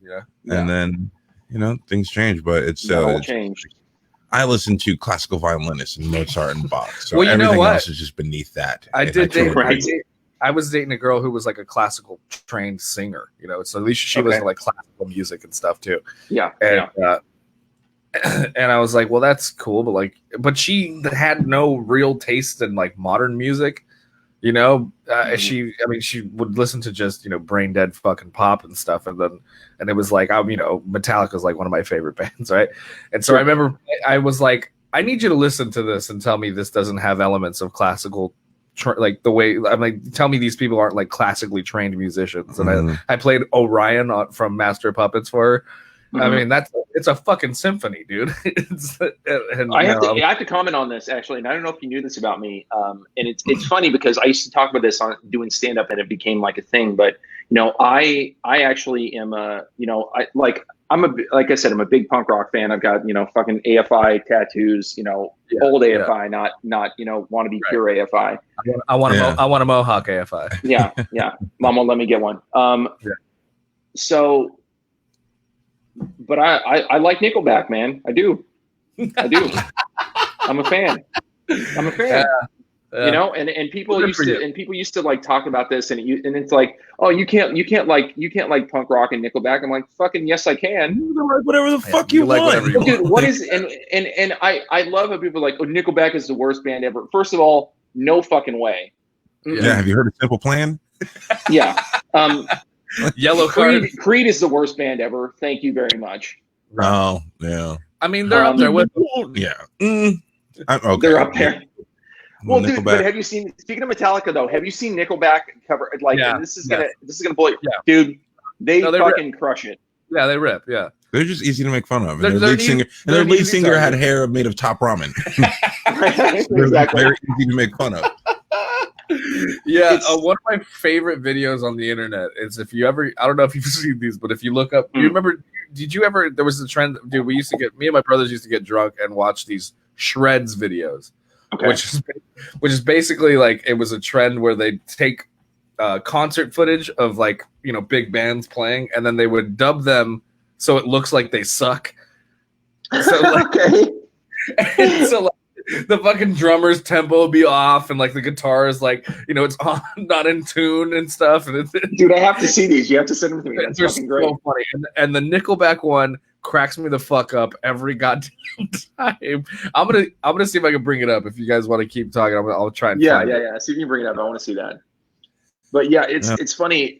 And then things change, but it's all changed. I listen to classical violinists and Mozart and Bach, so well, everything else is just beneath that. I was dating a girl who was like a classical trained singer, so at least she listened to like classical music and stuff too. Yeah. And I was like, well, that's cool, but she had no real taste in like modern music. She would listen to just brain dead fucking pop and stuff, and it was like Metallica's like one of my favorite bands, right? And so I remember I was like, I need you to listen to this and tell me this doesn't have elements of classical, like the way I'm like, tell me these people aren't like classically trained musicians. And I played Orion from Master of Puppets for her. I mean, it's a fucking symphony, dude. I have to comment on this actually, and I don't know if you knew this about me. And it's funny because I used to talk about this on doing stand up, and it became like a thing. But I actually am like I said, I'm a big punk rock fan. I've got fucking AFI tattoos, old AFI, not want to be pure AFI. I want a Mohawk AFI. Yeah. Mom won't let me get one. So. But I like Nickelback, man. I do. I'm a fan. And people used to like talk about this, and it's like, oh, you can't like punk rock and Nickelback. I'm like, fucking yes, I can. Whatever the fuck you want, dude. What is and I love how people are like, oh, Nickelback is the worst band ever. First of all, no fucking way. Yeah, have you heard of Simple Plan? Yeah. Yellow Card. Creed is the worst band ever. Thank you very much. Oh, yeah. I mean, they're up there with. Yeah. Okay. They're up there. Well, dude, but have you seen? Speaking of Metallica, though, have you seen Nickelback cover? Like, this is gonna blow you, dude. They fucking crush it. Yeah, they rip. Yeah, they're just easy to make fun of. And their lead singer had hair made of top ramen. Exactly. Very easy to make fun of. Yeah, one of my favorite videos on the internet is if you ever, I don't know if you've seen these, but if you look up, you remember, did you ever, there was a trend, dude, me and my brothers used to get drunk and watch these shreds videos, which is basically like, it was a trend where they take concert footage of like, big bands playing, and then they would dub them so it looks like they suck. So like, so like, the fucking drummer's tempo will be off, and like the guitar is like, it's on, not in tune and stuff. And dude, I have to see these. You have to send them to me. That's fucking great. So funny. And the Nickelback one cracks me the fuck up every goddamn time. I'm gonna see if I can bring it up. If you guys want to keep talking, I'll try and find it. See if you can bring it up. I want to see that. But yeah, it's funny.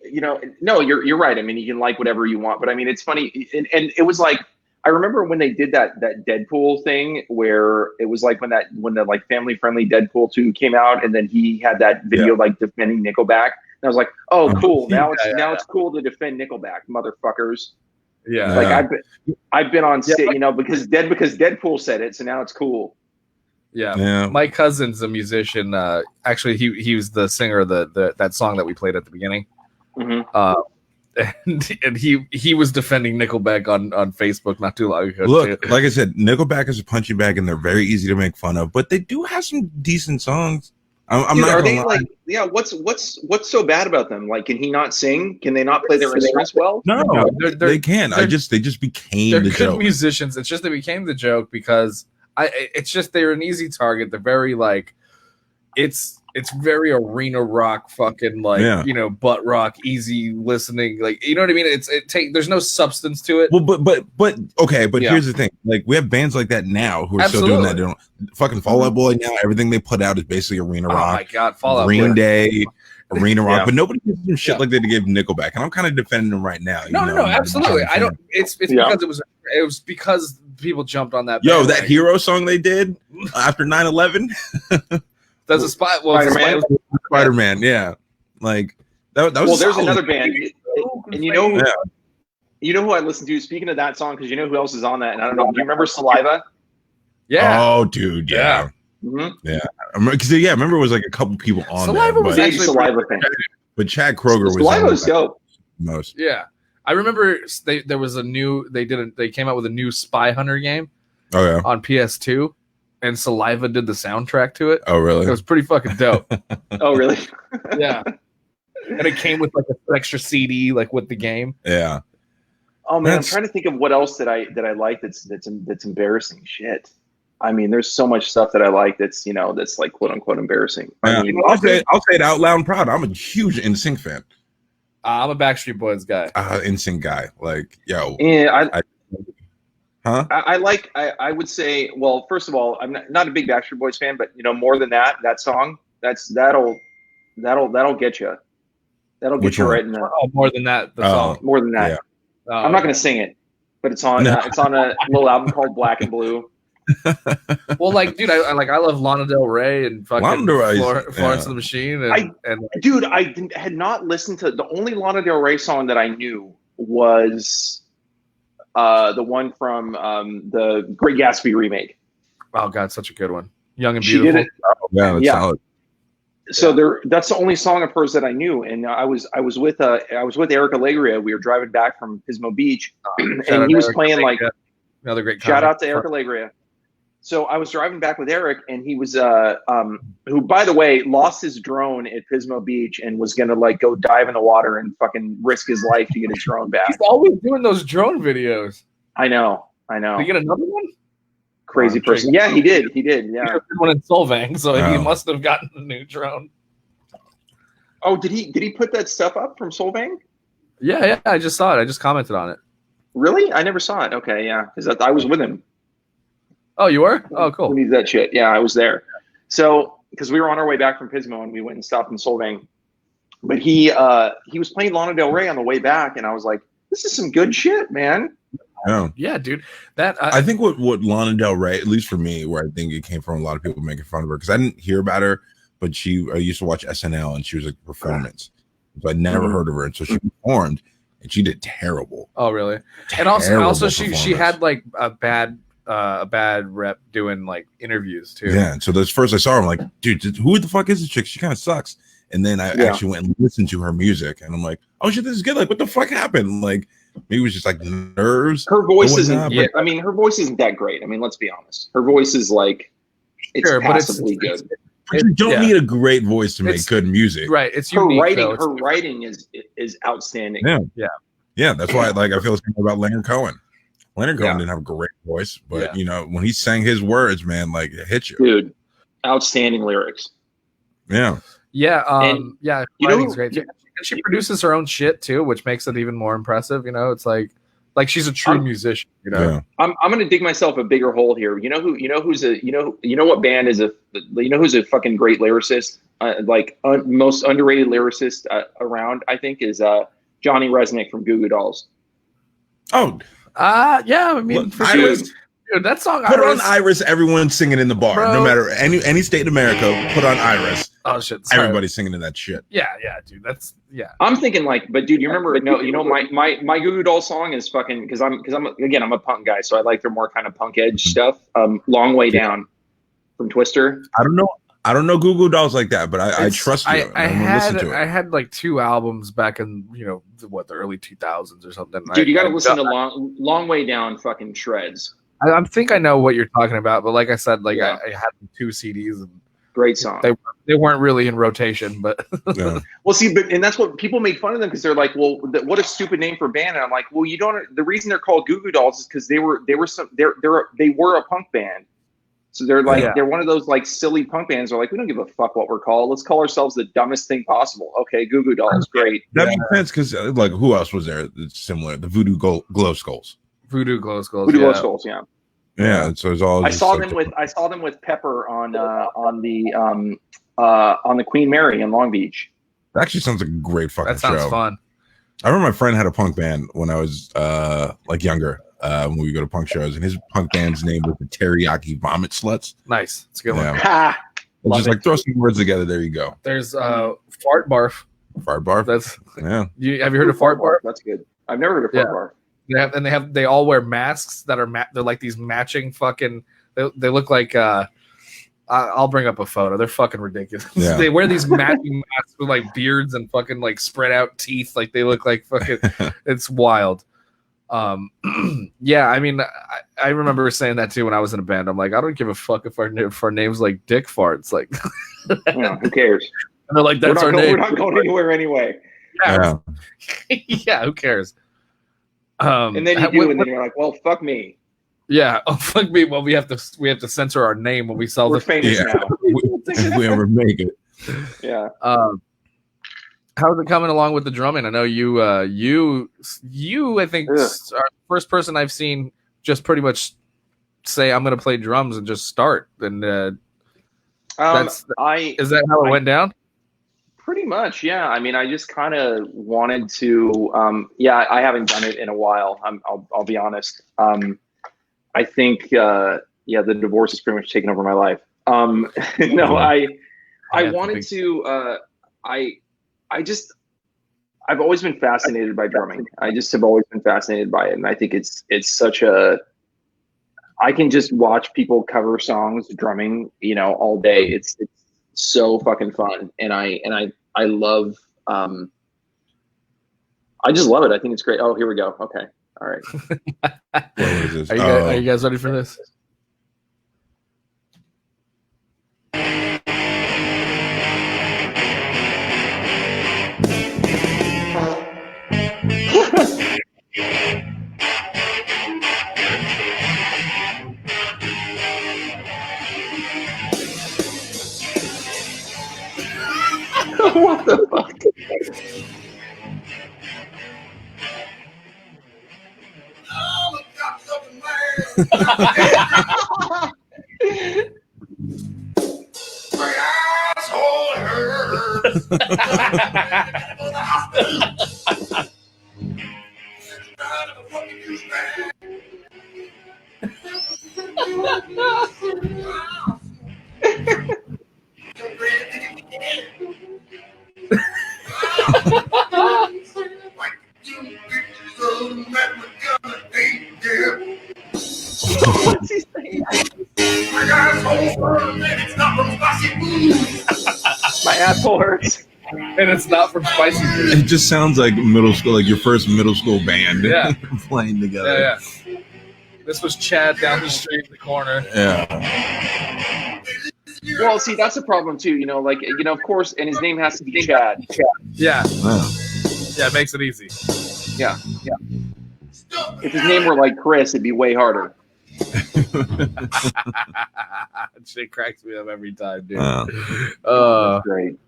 No, you're right. I mean, you can like whatever you want, but I mean, it's funny, and it was like. I remember when they did that Deadpool thing where it was like when the like family friendly Deadpool 2 came out, and then he had that video like defending Nickelback. And I was like, oh, cool. Now it's cool to defend Nickelback, motherfuckers. Yeah. Like I've been on stage, because Deadpool said it, so now it's cool. Yeah. My cousin's a musician. Actually, he was the singer of that song that we played at the beginning. and he was defending Nickelback on Facebook not too long ago. Look, too. like I said, Nickelback is a punching bag, and they're very easy to make fun of, but they do have some decent songs. I'm not. Are they lie. like? Yeah. What's so bad about them? Like, can he not sing? Can they not play their instruments well? No, they can. They just became they're the good joke. musicians. It's just they became the joke because it's just they're an easy target. They're very like it's very arena rock, fucking like butt rock, easy listening. Like you know what I mean? There's no substance to it. Well, but okay, but here's the thing: like we have bands like that now who are still doing that. They don't fucking Fall Out Boy now. Everything they put out is basically arena rock. Oh my god, Fall Out Green Boy. Day, arena rock, but nobody gives them shit like they gave Nickelback, and I'm kind of defending them right now. No, absolutely. I don't. It's because it was because people jumped on that. Yo, that Hero song they did after 9/11. That's a spot. Well, Spider-Man, yeah. Like that was. Well, there's another band, and you know who I listen to. Speaking of that song, because you know who else is on that, and I don't know. Do you remember Saliva? Yeah. Oh, dude, yeah. Mm-hmm. Yeah. Because I remember it was like a couple people on Saliva there, was actually Saliva fan. But Chad Kroger was Saliva was dope. Most. Yeah, I remember there was a new. They came out with a new Spy Hunter game. Oh yeah. On PS2. And Saliva did the soundtrack to it. Oh, really? It was pretty fucking dope. Oh, really? Yeah. And it came with like an extra CD, like with the game. Yeah. Oh man, I'm trying to think of what else that I like that's embarrassing. Shit. I mean, there's so much stuff that I like that's like quote unquote embarrassing. Yeah. I mean, I'll say it out loud and proud. I'm a huge NSYNC fan. I'm a Backstreet Boys guy. NSYNC guy. Like, yo. Yeah, Huh? I would say, well, first of all, I'm not a big Backstreet Boys fan, but more than that song, that'll get you. That'll get you right in there. Oh, more than that, the song. More than that. Yeah. I'm not going to sing it, but it's on a little album called Black and Blue. Well, like, dude, I love Lana Del Rey and fucking Florence and the Machine. Dude, I had not listened to the only Lana Del Rey song that I knew was the one from the Great Gatsby remake. Oh god, such a good one. Young and Beautiful. She did it. Oh, yeah, that's solid. So that's the only song of hers that I knew, and I was with Eric Allegria. We were driving back from Pismo Beach, and he was playing like another great. Shout out to Eric Allegria. So I was driving back with Eric, and he was who, by the way, lost his drone at Pismo Beach and was gonna like go dive in the water and fucking risk his life to get his drone back. He's always doing those drone videos. I know. Did he get another one? Crazy person. Yeah, he did. Yeah, he got one in Solvang, so he must have gotten a new drone. Oh, did he put that stuff up from Solvang? Yeah, I just saw it. I just commented on it. Really? I never saw it. Okay, yeah, because I was with him. Oh, you were? Oh, cool. He needs that shit. Yeah, I was there. So, because we were on our way back from Pismo and we went and stopped in Solvang, but he was playing Lana Del Rey on the way back, and I was like, "This is some good shit, man." Yeah, dude. That I think what Lana Del Rey, at least for me, where I think it came from, a lot of people making fun of her because I didn't hear about her, but I used to watch SNL and she was a performance, so I never heard of her, and so she performed and she did terrible. Oh, really? And also she had like a bad rep doing like interviews too. Yeah, and so this first I saw her, I'm like, dude, who the fuck is this chick? She kind of sucks. And then I actually went and listened to her music, and I'm like, oh shit, this is good. Like, what the fuck happened? Like, maybe it was just like nerves. Her voice isn't. Yeah, I mean, her voice isn't that great. I mean, let's be honest. Her voice is like, it's passably good. You don't need a great voice to make good music, right? It's her unique, writing. Her writing is outstanding. Yeah. That's why, like, I feel the same about Leonard Cohen. Leonard Cohen didn't have a great voice, but when he sang his words, man, like it hit you, dude. Outstanding lyrics. Yeah. Writing's great. She produces her own shit too, which makes it even more impressive. It's like she's a true musician. I'm gonna dig myself a bigger hole here. You know what band is who's a fucking great lyricist? Most underrated lyricist around, I think, is Johnny Resnick from Goo Goo Dolls. Oh. Yeah. I mean, for sure. Dude, that song. Put on Iris. Everyone's singing in the bar, no matter any state in America. Put on Iris. Oh shit! Sorry. Everybody's singing in that shit. Yeah, dude. I'm thinking but dude, you remember? No, my Goo Goo Doll song is fucking because I'm a punk guy, so I like their more kind of punk edge stuff. Long Way Down from Twister. I don't know. I don't know Goo Goo Dolls like that, but I trust you. I had like 2 albums back in the early 2000s or something. Dude, you got to listen to long way down fucking shreds. I think I know what you're talking about, but like I said, I had 2 CDs and great song. They weren't really in rotation, but yeah. Well, see, and that's what people made fun of them because they're like, well, what a stupid name for a band. And I'm like, well, you don't. The reason they're called Goo Goo Dolls is because they were a punk band. So they're like they're one of those like silly punk bands. They're like, we don't give a fuck what we're called. Let's call ourselves the dumbest thing possible. Okay, Goo Goo Dolls, great. That makes sense because like who else was there that's similar? The Voodoo Glow Skulls. Voodoo Glow Skulls. Voodoo Glow Skulls, yeah. Yeah, so it's all. I saw them with Pepper on the Queen Mary in Long Beach. That actually sounds like a great fucking show. That sounds fun. I remember my friend had a punk band when I was like younger. When we go to punk shows, and his punk band's name was the Teriyaki Vomit Sluts. Nice, it's a good one. Just like throw some words together. There you go. There's Fart Barf. Fart Barf. That's have you heard of Fart Barf? That's good. I've never heard of Fart Barf. They all wear masks that are they're like these matching fucking. They look like I'll bring up a photo. They're fucking ridiculous. Yeah. They wear these matching masks with like beards and fucking like spread out teeth. Like they look like fucking. It's wild. Yeah, I mean, I remember saying that too when I was in a band. I'm like, I don't give a fuck if our name's like Dick Farts. Like, who cares? And they're like, that's our name. We're not going anywhere anyway. Yeah, yeah, who cares? And then you do, and then you're like, well, fuck me. Yeah, oh fuck me. Well, we have to censor our name when we sell. We're famous now. If we ever make it. Yeah. How's it coming along with the drumming? I know you I think are the first person I've seen just pretty much say I'm going to play drums and just start. And is that how it went down? Pretty much, yeah. I mean, I just kind of wanted to. I haven't done it in a while. I'll be honest. I think the divorce has pretty much taken over my life. No, I wanted to. I've always been fascinated by drumming. I just have always been fascinated by it. And I think it's such I can just watch people cover songs drumming, all day. It's so fucking fun. And I love, I just love it. I think it's great. Oh, here we go. Okay. All right. Are you guys ready for this? What the fuck? My asshole hurts. What's he saying? My asshole hurts. And it's not from Spicy Food. It just sounds like middle school, like your first middle school band. Yeah. Playing together. Yeah. This was Chad down the street in the corner. Yeah. Well, see, that's a problem too. Of course, and his name has to be Chad. Yeah. Wow. Yeah, it makes it easy. Yeah. If his name were like Chris, it'd be way harder. Shit cracks me up every time, dude. That's great.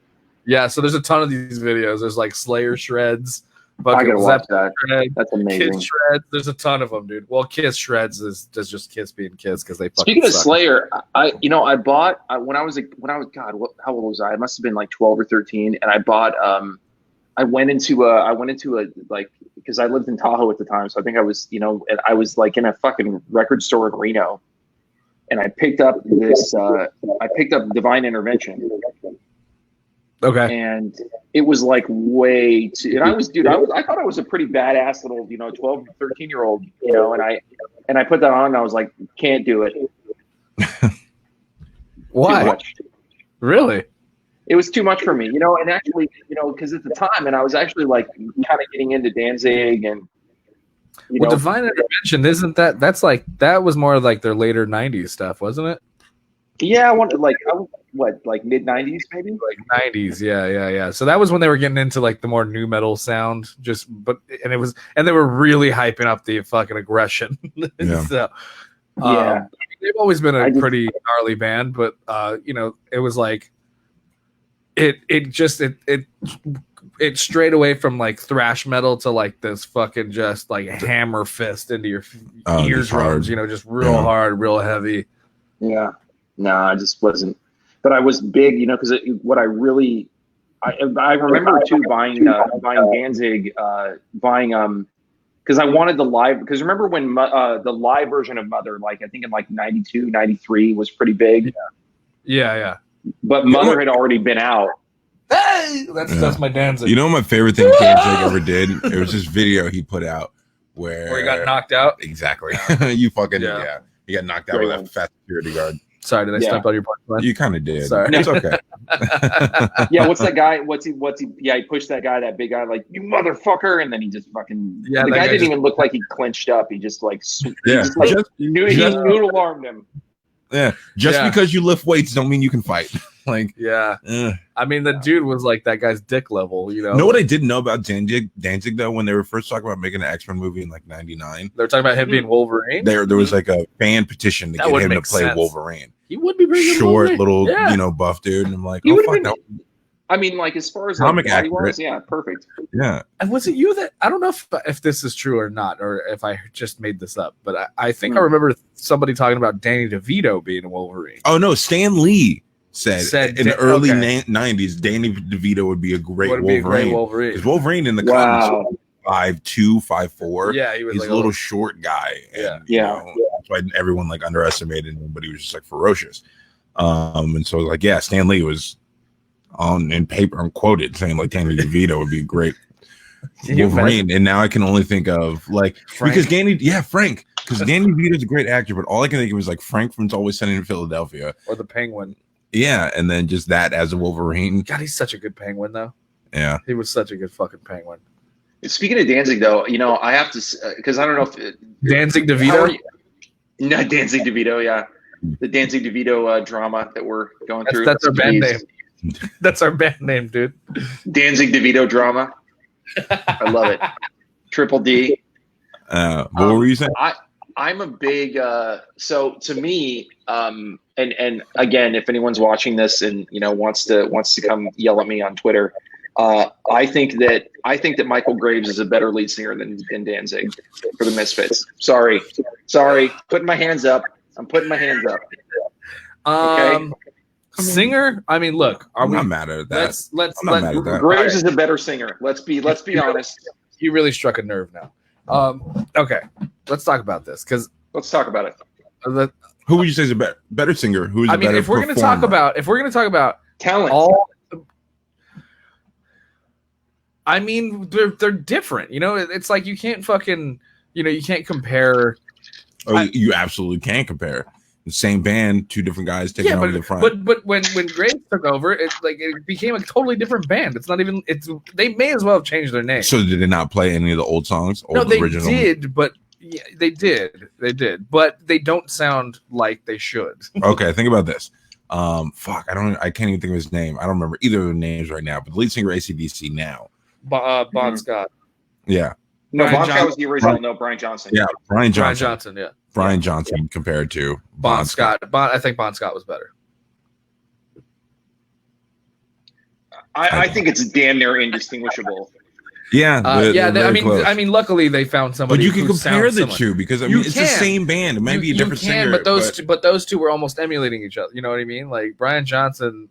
Yeah, so there's a ton of these videos. There's like Slayer shreds. I gotta watch that. Shreds, That's amazing. Kiss shreds. There's a ton of them, dude. Well, Kiss shreds is just Kiss being Kiss because they fucking Speaking of suck. Slayer, I bought when I was God, how old was I? I must have been like 12 or 13, and I bought I went into a like, because I lived in Tahoe at the time, so I think I was and I was like in a fucking record store in Reno, and I picked up Divine Intervention. Okay. And it was like way too, and I thought I was a pretty badass little 12, 13-year-old, and I put that on and I was like, can't do it. Why? Really? It was too much for me, and actually, because at the time, and I was actually like kind of getting into Danzig and, Divine Intervention, isn't that was more like their later 90s stuff, wasn't it? Yeah, I wanted like mid 90s maybe? Like 90s, yeah. So that was when they were getting into like the more new metal sound, and they were really hyping up the fucking aggression. Yeah. So, yeah. They've always been a pretty gnarly band, but it was like it strayed away from like thrash metal to like this fucking just like hammer fist into your eardrums, just real hard, real heavy. Yeah. No, I just wasn't. But I was big, because what I really, I remember too buying Danzig, because I wanted the live. Because remember when the live version of Mother, like I think in like 92, 93 was pretty big. Yeah. But Mother had already been out. Hey, that's my Danzig. You know what my favorite thing Danzig ever did? It was this video he put out where he got knocked out. Exactly. You fucking he got knocked out with a fast security guard. Sorry, did I step on your point? You kind of did. Sorry. It's okay. Yeah, what's that guy? What's he? Yeah, he pushed that guy, that big guy, like, you motherfucker, and then he just fucking. Yeah, the guy didn't even look like he clinched up. He just like. He noodle armed him. Yeah, because you lift weights don't mean you can fight. Like, I mean, the dude was like that guy's dick level, Know what I didn't know about Danzig though, when they were first talking about making an X-Men movie in like '99, they were talking about him being Wolverine. There was like a fan petition to get him to play Wolverine. He would be pretty short, little, buff dude, and I'm like, I mean, like as far as like body-wise, perfect. Yeah. And was it you that I don't know if this is true or not, or if I just made this up, but I think I remember somebody talking about Danny DeVito being a Wolverine. Oh no, Stan Lee said in the early 90s, Danny DeVito would be a great Wolverine. Because Wolverine in the comics was 5'2", 5'4". Yeah, he was he's like a little short guy. And, that's why everyone like underestimated him, but he was just like ferocious. And so like, Stan Lee was in paper and quoted saying like Danny DeVito would be a great Wolverine. And now I can only think of like Frank. Because Danny DeVito's a great actor, but all I can think of is like Frank from It's Always Sunny in Philadelphia or the Penguin. Yeah, and then just that as a Wolverine. God, he's such a good Penguin, though. Yeah, he was such a good fucking Penguin. Speaking of Danzig, though, I have to because I don't know if Danzig DeVito. No, Danzig DeVito, yeah, the Danzig DeVito drama that we're going through. That's our band name. That's our band name, dude. Danzig DeVito drama. I love it. Triple D. What were you saying? I'm a big so to me and again, if anyone's watching this and wants to come yell at me on Twitter, I think that Michael Graves is a better lead singer than Danzig for the Misfits. Sorry, putting my hands up. I'm putting my hands up. Okay. Singer? I mean, look, I'm not mad at that. Let's Graves is a better singer. Let's be honest. You really struck a nerve now. Okay, let's talk about this let's talk about it. Who would you say is a better singer? Who is if we're going to talk about talent, I mean, they're different. It's like you can't fucking, you can't compare. You absolutely can't compare. The same band, two different guys taking over the front. But when Graves took over, it became a totally different band. They may as well have changed their name. So did they not play any of the old songs? Original? Did, but they did, but they don't sound like they should. Okay, think about this. I can't even think of his name. I don't remember either of their names right now. But the lead singer of AC/DC now, Bon Scott. Yeah. No, Bon Scott was the original. No, Brian Johnson. Yeah, Brian Johnson. Brian Johnson compared to Bon Scott. I think Bon Scott was better. I think it's damn near indistinguishable. Yeah, I mean, luckily they found somebody. But you can compare the two because it's the same band. It might be a different singer, but those two were almost emulating each other. You know what I mean? Like Brian Johnson,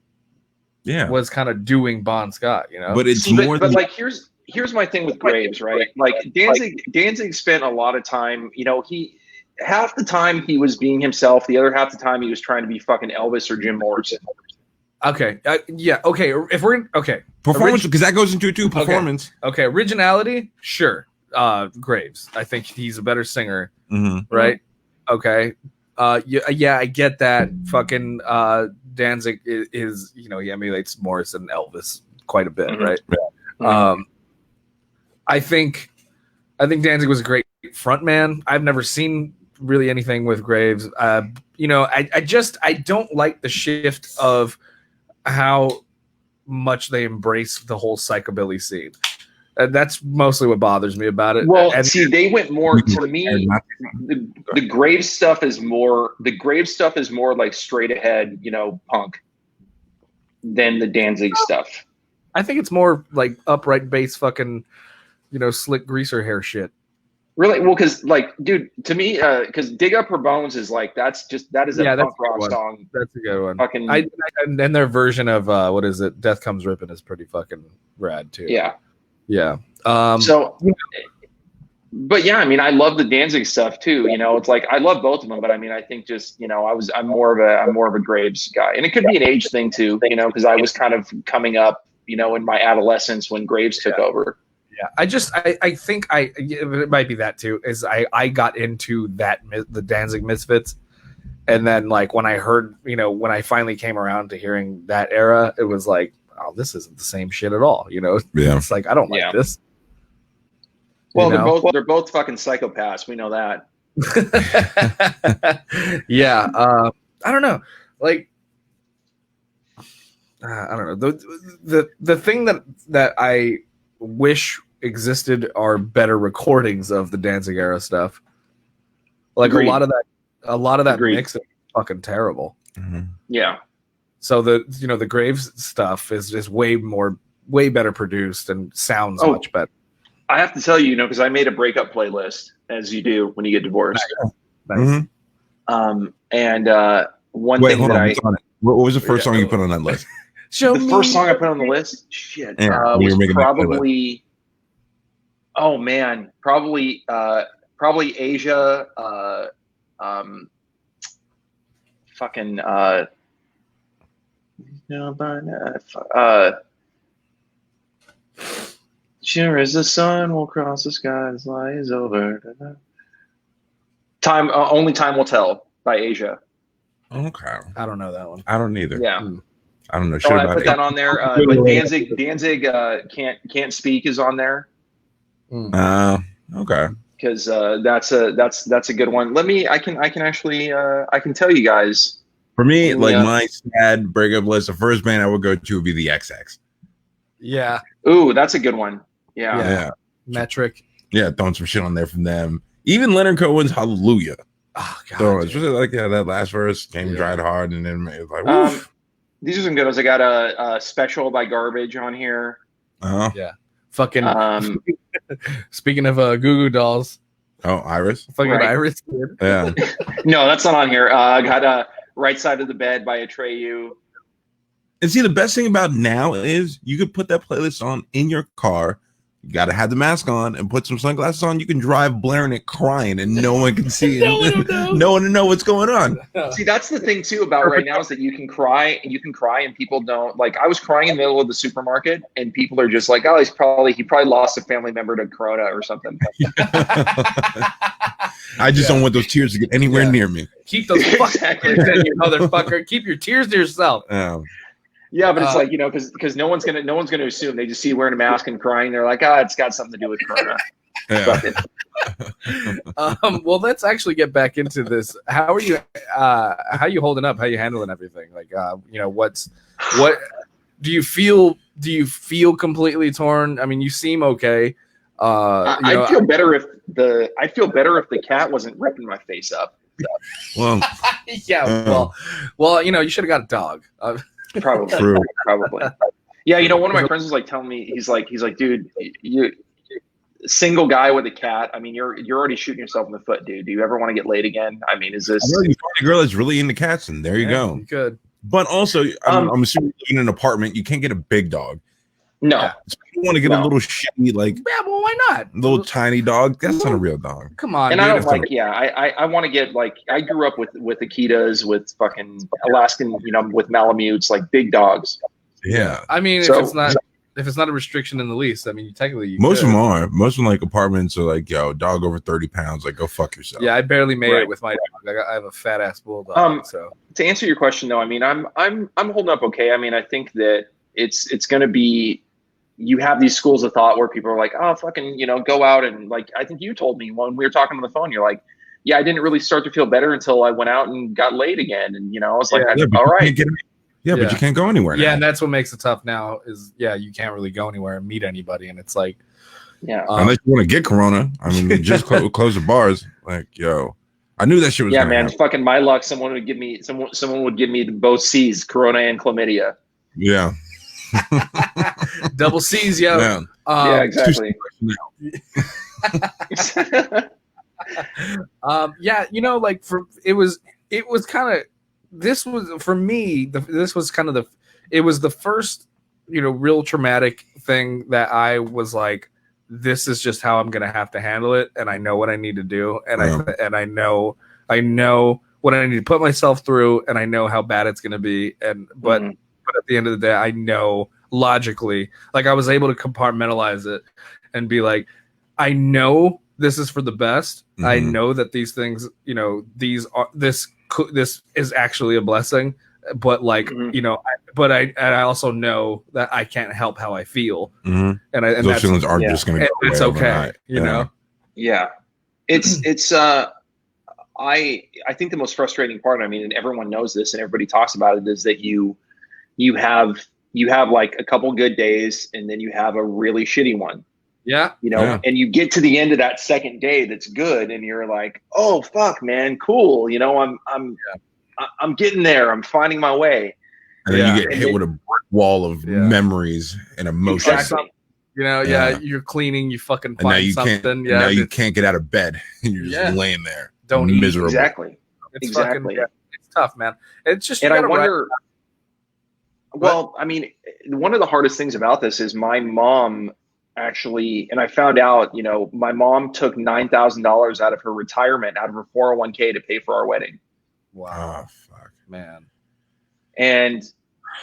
was kind of doing Bon Scott. But it's more. But like here's my thing with Graves, right? Like Danzig spent a lot of time. He half the time he was being himself. The other half the time he was trying to be fucking Elvis or Jim Morrison. Okay. Okay. If we're performance, because that goes into it too. Performance. Okay. Originality, sure. Graves. I think he's a better singer. Mm-hmm. Right. Okay. Yeah, I get that. Fucking Danzig is he emulates Morris and Elvis quite a bit, right? I think Danzig was a great frontman. I've never seen really anything with Graves. I don't like the shift of how much they embrace the whole psychobilly scene. That's mostly what bothers me about it. Well, see, they went more to me. The Graves stuff is more. The Graves stuff is more like straight ahead, punk, than the Danzig stuff. I think it's more like upright bass, fucking, slick greaser hair shit. Really? Well, because dude, to me, because "Dig Up Her Bones" is like that is a punk rock song. That's a good one. Fucking, and their version of what is it? "Death Comes Rippin'" is pretty fucking rad too. Yeah. Yeah. But yeah, I mean, I love the Danzig stuff too. It's like I love both of them, but I mean, I think just I'm more of a Graves guy, and it could be an age thing too. Because I was kind of coming up, in my adolescence when Graves took over. Yeah, I think it might be that too. Is I got into the Danzig Misfits, and then like when I heard, when I finally came around to hearing that era, it was like, oh, this isn't the same shit at all. Yeah. It's like I don't like this. Well, they're both fucking psychopaths. We know that. Yeah. I don't know. Like, I don't know. The thing that I wish existed are better recordings of the Danzig era stuff. Like Agreed. a lot of that Agreed. mix is fucking terrible. Mm-hmm. Yeah. So the Graves stuff is just way better produced and sounds much better. I have to tell you, because I made a breakup playlist, as you do when you get divorced. Nice. Mm-hmm. And one Wait, thing hold that on. What was the first song you put on that list? the first song I put on the list, was probably, oh man, probably Asia, fucking, sure as the sun will cross the sky, this lie is over. Time, only time will tell by Asia. Okay. I don't know that one. I don't either. Yeah. I don't know. So I put that on there. But Danzig can't speak is on there. Okay. Because that's a good one. I can tell you guys. For me, my sad breakup list, the first band I would go to would be the XX. Yeah. Ooh, that's a good one. Yeah. Metric. Yeah, throwing some shit on there from them. Even Leonard Cohen's Hallelujah. Oh god. So it's really like that last verse came dried hard, and then it was like, woof. These are some good ones. I got a Special by Garbage on here. Uh-huh. Yeah. Fucking speaking of Goo Goo Dolls. Oh, Iris. Fucking Right. Iris. Yeah. No, that's not on here. I got Right Side of the Bed by Atreyu. And see, the best thing about now is you could put that playlist on in your car. You got to have the mask on and put some sunglasses on. You can drive blaring it, crying, and no one can see it. No one will know what's going on. See, that's the thing too about right now is that you can cry, and people don't like. I was crying in the middle of the supermarket, and people are just like, "Oh, he probably lost a family member to Corona or something." I just don't want those tears to get anywhere near me. Keep those fucking tears in, you motherfucker. Keep your tears to yourself. Yeah, but it's like, because no one's gonna assume. They just see you wearing a mask and crying. They're like, it's got something to do with Corona. Well, let's actually get back into this. How are you? How you holding up? How you handling everything? Like, what do you feel? Do you feel completely torn? I mean, you seem okay. I'd feel better if the cat wasn't ripping my face up. Well, yeah. Well, you should have got a dog. Probably. True. Probably. Yeah, one of my friends was like telling me, he's like, dude, you single guy with a cat. I mean, you're already shooting yourself in the foot, dude. Do you ever want to get laid again? I mean, is this? I know you find a girl that's really into cats, and there you go. You could. But also, I'm assuming you live in an apartment. You can't get a big dog. No. So you want to get a little shitty, like, yeah, well, why not? Little tiny dog. That's not a real dog. Come on, and dude. I don't like. Yeah, I want to get like. I grew up with Akitas, with fucking Alaskan, with Malamutes, like big dogs. Yeah. I mean, So- if it's not if it's not a restriction in the lease, I mean, you technically most of them are. Most of them, like, apartments are like, yo, dog over 30 pounds, like, go fuck yourself. Yeah, I barely made it with my dog. I have a fat ass bulldog. So to answer your question, though, I mean, I'm holding up okay. I mean, I think that it's going to be. You have these schools of thought where people are like, oh, fucking, go out and, like, I think you told me when we were talking on the phone, you're like, yeah, I didn't really start to feel better until I went out and got laid again. And, I was like, all right. But you can't go anywhere now. Yeah, and that's what makes it tough now is, you can't really go anywhere and meet anybody. And it's like, unless you want to get corona. I mean, just close the bars. Like, yo, I knew that shit was man, happen. fucking my luck. Someone would give me both C's, corona and chlamydia. Yeah. Double C's, yo. Yeah, exactly. Like it was kind of, this was for me, this was kind of it was the first, real traumatic thing that I was like, this is just how I'm going to have to handle it. And I know what I need to do. And I know what I need to put myself through, and I know how bad it's going to be. But at the end of the day, I know logically, like, I was able to compartmentalize it and be like, I know this is for the best. I know that these things, this is actually a blessing, but like, I also know that I can't help how I feel. And those feelings aren't just going to go away. It's okay. You know? Yeah. It's I think the most frustrating part, I mean, and everyone knows this and everybody talks about it, is that you have like a couple good days and then you have a really shitty one. Yeah. And you get to the end of that second day that's good and you're like, oh fuck, man, cool. I'm getting there. I'm finding my way. And then you get hit with a brick wall of memories and emotions. Exactly. You're cleaning, you fucking find something. Now you can't get out of bed and you're just laying there. Don't eat. Miserable. Exactly. It's fucking, it's tough, man. It's just, and I wonder, well, I mean, one of the hardest things about this is my mom actually, and I found out, my mom took $9,000 out of her retirement, out of her 401k to pay for our wedding. Wow. Oh, fuck, man. And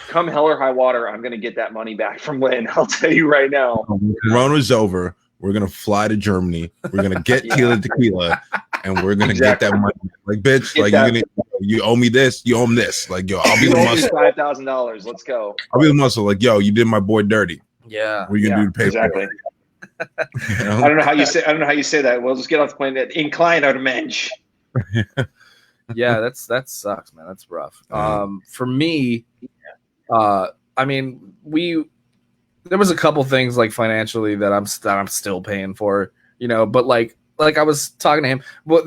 come hell or high water, I'm going to get that money back from Lynn. I'll tell you right now. Corona's over. We're going to fly to Germany. We're going to get Tila Tequila, and we're going to get that money. Like, bitch, like, you owe me this. You owe me this. Like, yo, I'll be the muscle. $5,000. Let's go. I'll be the muscle. Like, yo, you did my boy dirty. Yeah. What are you going to do to pay exactly. for it? I don't know how you say that. We'll just get off the plane. Incline out of mensch. Yeah, that sucks, man. That's rough. For me, I mean, there was a couple things like financially that I'm still paying for, but like I was talking to him. Well,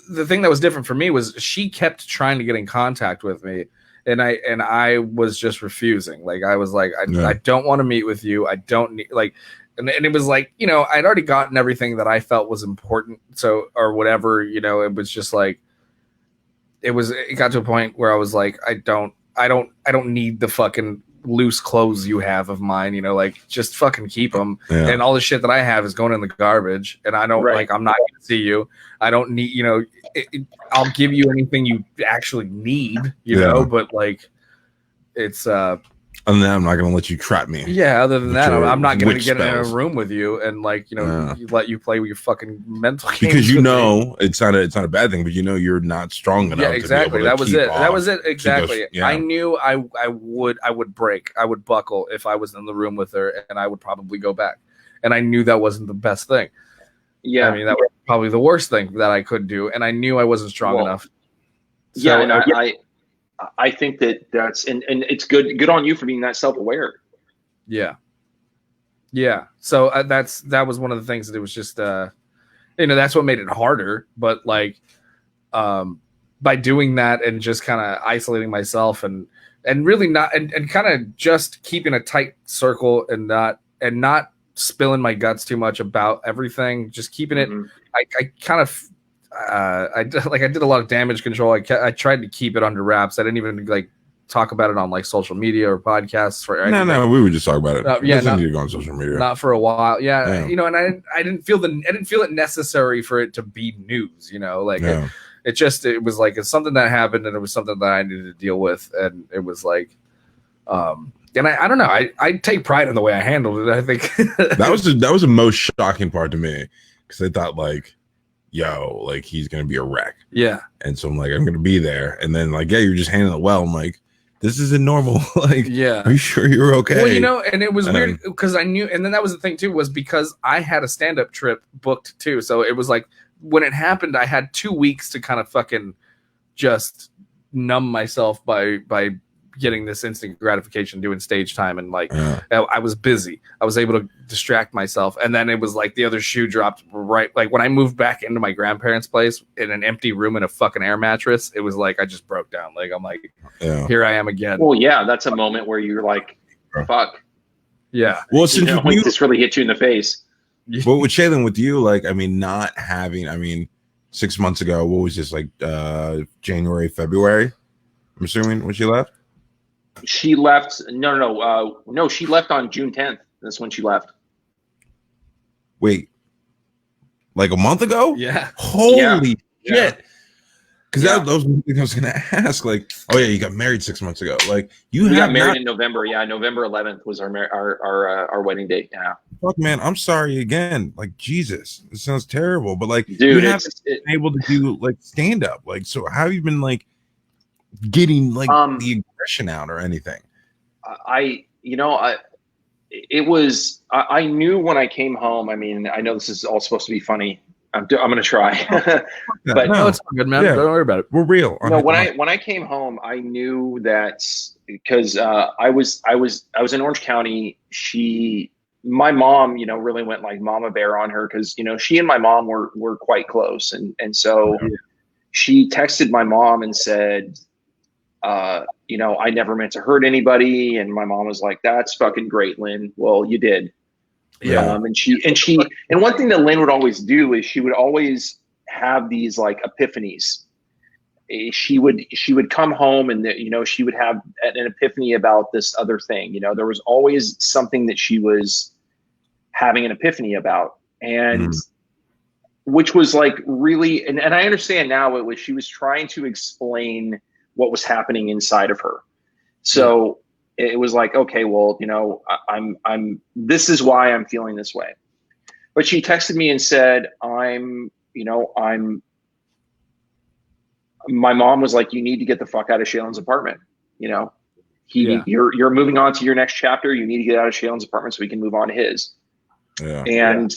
the thing that was different for me was she kept trying to get in contact with me, and I was just refusing. Like, I was like, I don't want to meet with you. I don't need, like, and it was like, I'd already gotten everything that I felt was important. So, or whatever, it was just like, it got to a point where I was like, I don't need the fucking loose clothes you have of mine, like, just fucking keep them. And all the shit that I have is going in the garbage, and I don't like, I'm not going to see you. I don't need, I'll give you anything you actually need, but like, it's and then I'm not going to let you trap me. Yeah, other than that, I'm not going to get in a room with you and, like, let you play with your fucking mental games. Because it's not a bad thing, but you're not strong enough. Yeah, exactly. That was it. Exactly. I knew I would break. I would buckle if I was in the room with her, and I would probably go back. And I knew that wasn't the best thing. Yeah, I mean, that was probably the worst thing that I could do, and I knew I wasn't strong enough. So, I think that's and it's good on you for being that self-aware. Yeah. So that was one of the things that it was just that's what made it harder. But like, by doing that and just kind of isolating myself and really not and kind of just keeping a tight circle and not spilling my guts too much about everything, just keeping it. I kind of. I did a lot of damage control. I tried to keep it under wraps. I didn't even like talk about it on like social media or podcasts for anything. No, we would just talk about it. Not need to go on social media. Not for a while. Yeah. And I didn't feel it necessary for it to be news. It was like, it's something that happened and it was something that I needed to deal with, and it was like, And I don't know. I take pride in the way I handled it. I think that was the most shocking part to me, because I thought like, yo, like he's gonna be a wreck. Yeah. And so I'm like, I'm gonna be there. And then like, yeah, you're just handling it well. I'm like, this isn't normal. Like, yeah. Are you sure you're okay? Well, you know, and it was weird because I knew, and then that was the thing too, was because I had a stand-up trip booked too. So it was like when it happened, I had 2 weeks to kind of fucking just numb myself by getting this instant gratification doing stage time, and like I was busy. I was able to distract myself, and then it was like the other shoe dropped right like when I moved back into my grandparents' place in an empty room in a fucking air mattress. It was like I just broke down. Like I'm like, here I am again. Well, yeah, that's a moment where you're like, fuck. Yeah. Well, since you just really hit you in the face. Well, with Shaelan, with you, like, I mean, not having, I mean, 6 months ago, what was this, like January, February? I'm assuming when she left. She left. No. She left on June 10th. That's when she left. Wait, like a month ago? Yeah. Holy shit! Because Yeah. that was one thing I was gonna ask. Like, oh yeah, you got married 6 months ago. Like, We got married in November. Yeah, November 11th was our wedding date. Yeah. Fuck, man, I'm sorry again. Like, Jesus, it sounds terrible, but like, Dude, you haven't been able to do like stand up. Like, so how have you been like getting like the aggression out or anything? I knew when I came home. I mean, I know this is all supposed to be funny. I'm going to try, but no, it's good, man. Don't worry about it. We're real. No, when I came home, I knew that because I was in Orange County. My mom, really went like mama bear on her because she and my mom were quite close, and so she texted my mom and said, I never meant to hurt anybody. And my mom was like, that's fucking great, Lynn. Well, you did. Yeah. And one thing that Lynn would always do is she would always have these like epiphanies. She would come home and she would have an epiphany about this other thing. There was always something that she was having an epiphany about. And which was like really, and I understand now she was trying to explain what was happening inside of her. So it was like, okay, well, this is why I'm feeling this way. But she texted me and said, my mom was like, you need to get the fuck out of Shaelan's apartment. You're moving on to your next chapter. You need to get out of Shaelan's apartment so we can move on to his. Yeah. And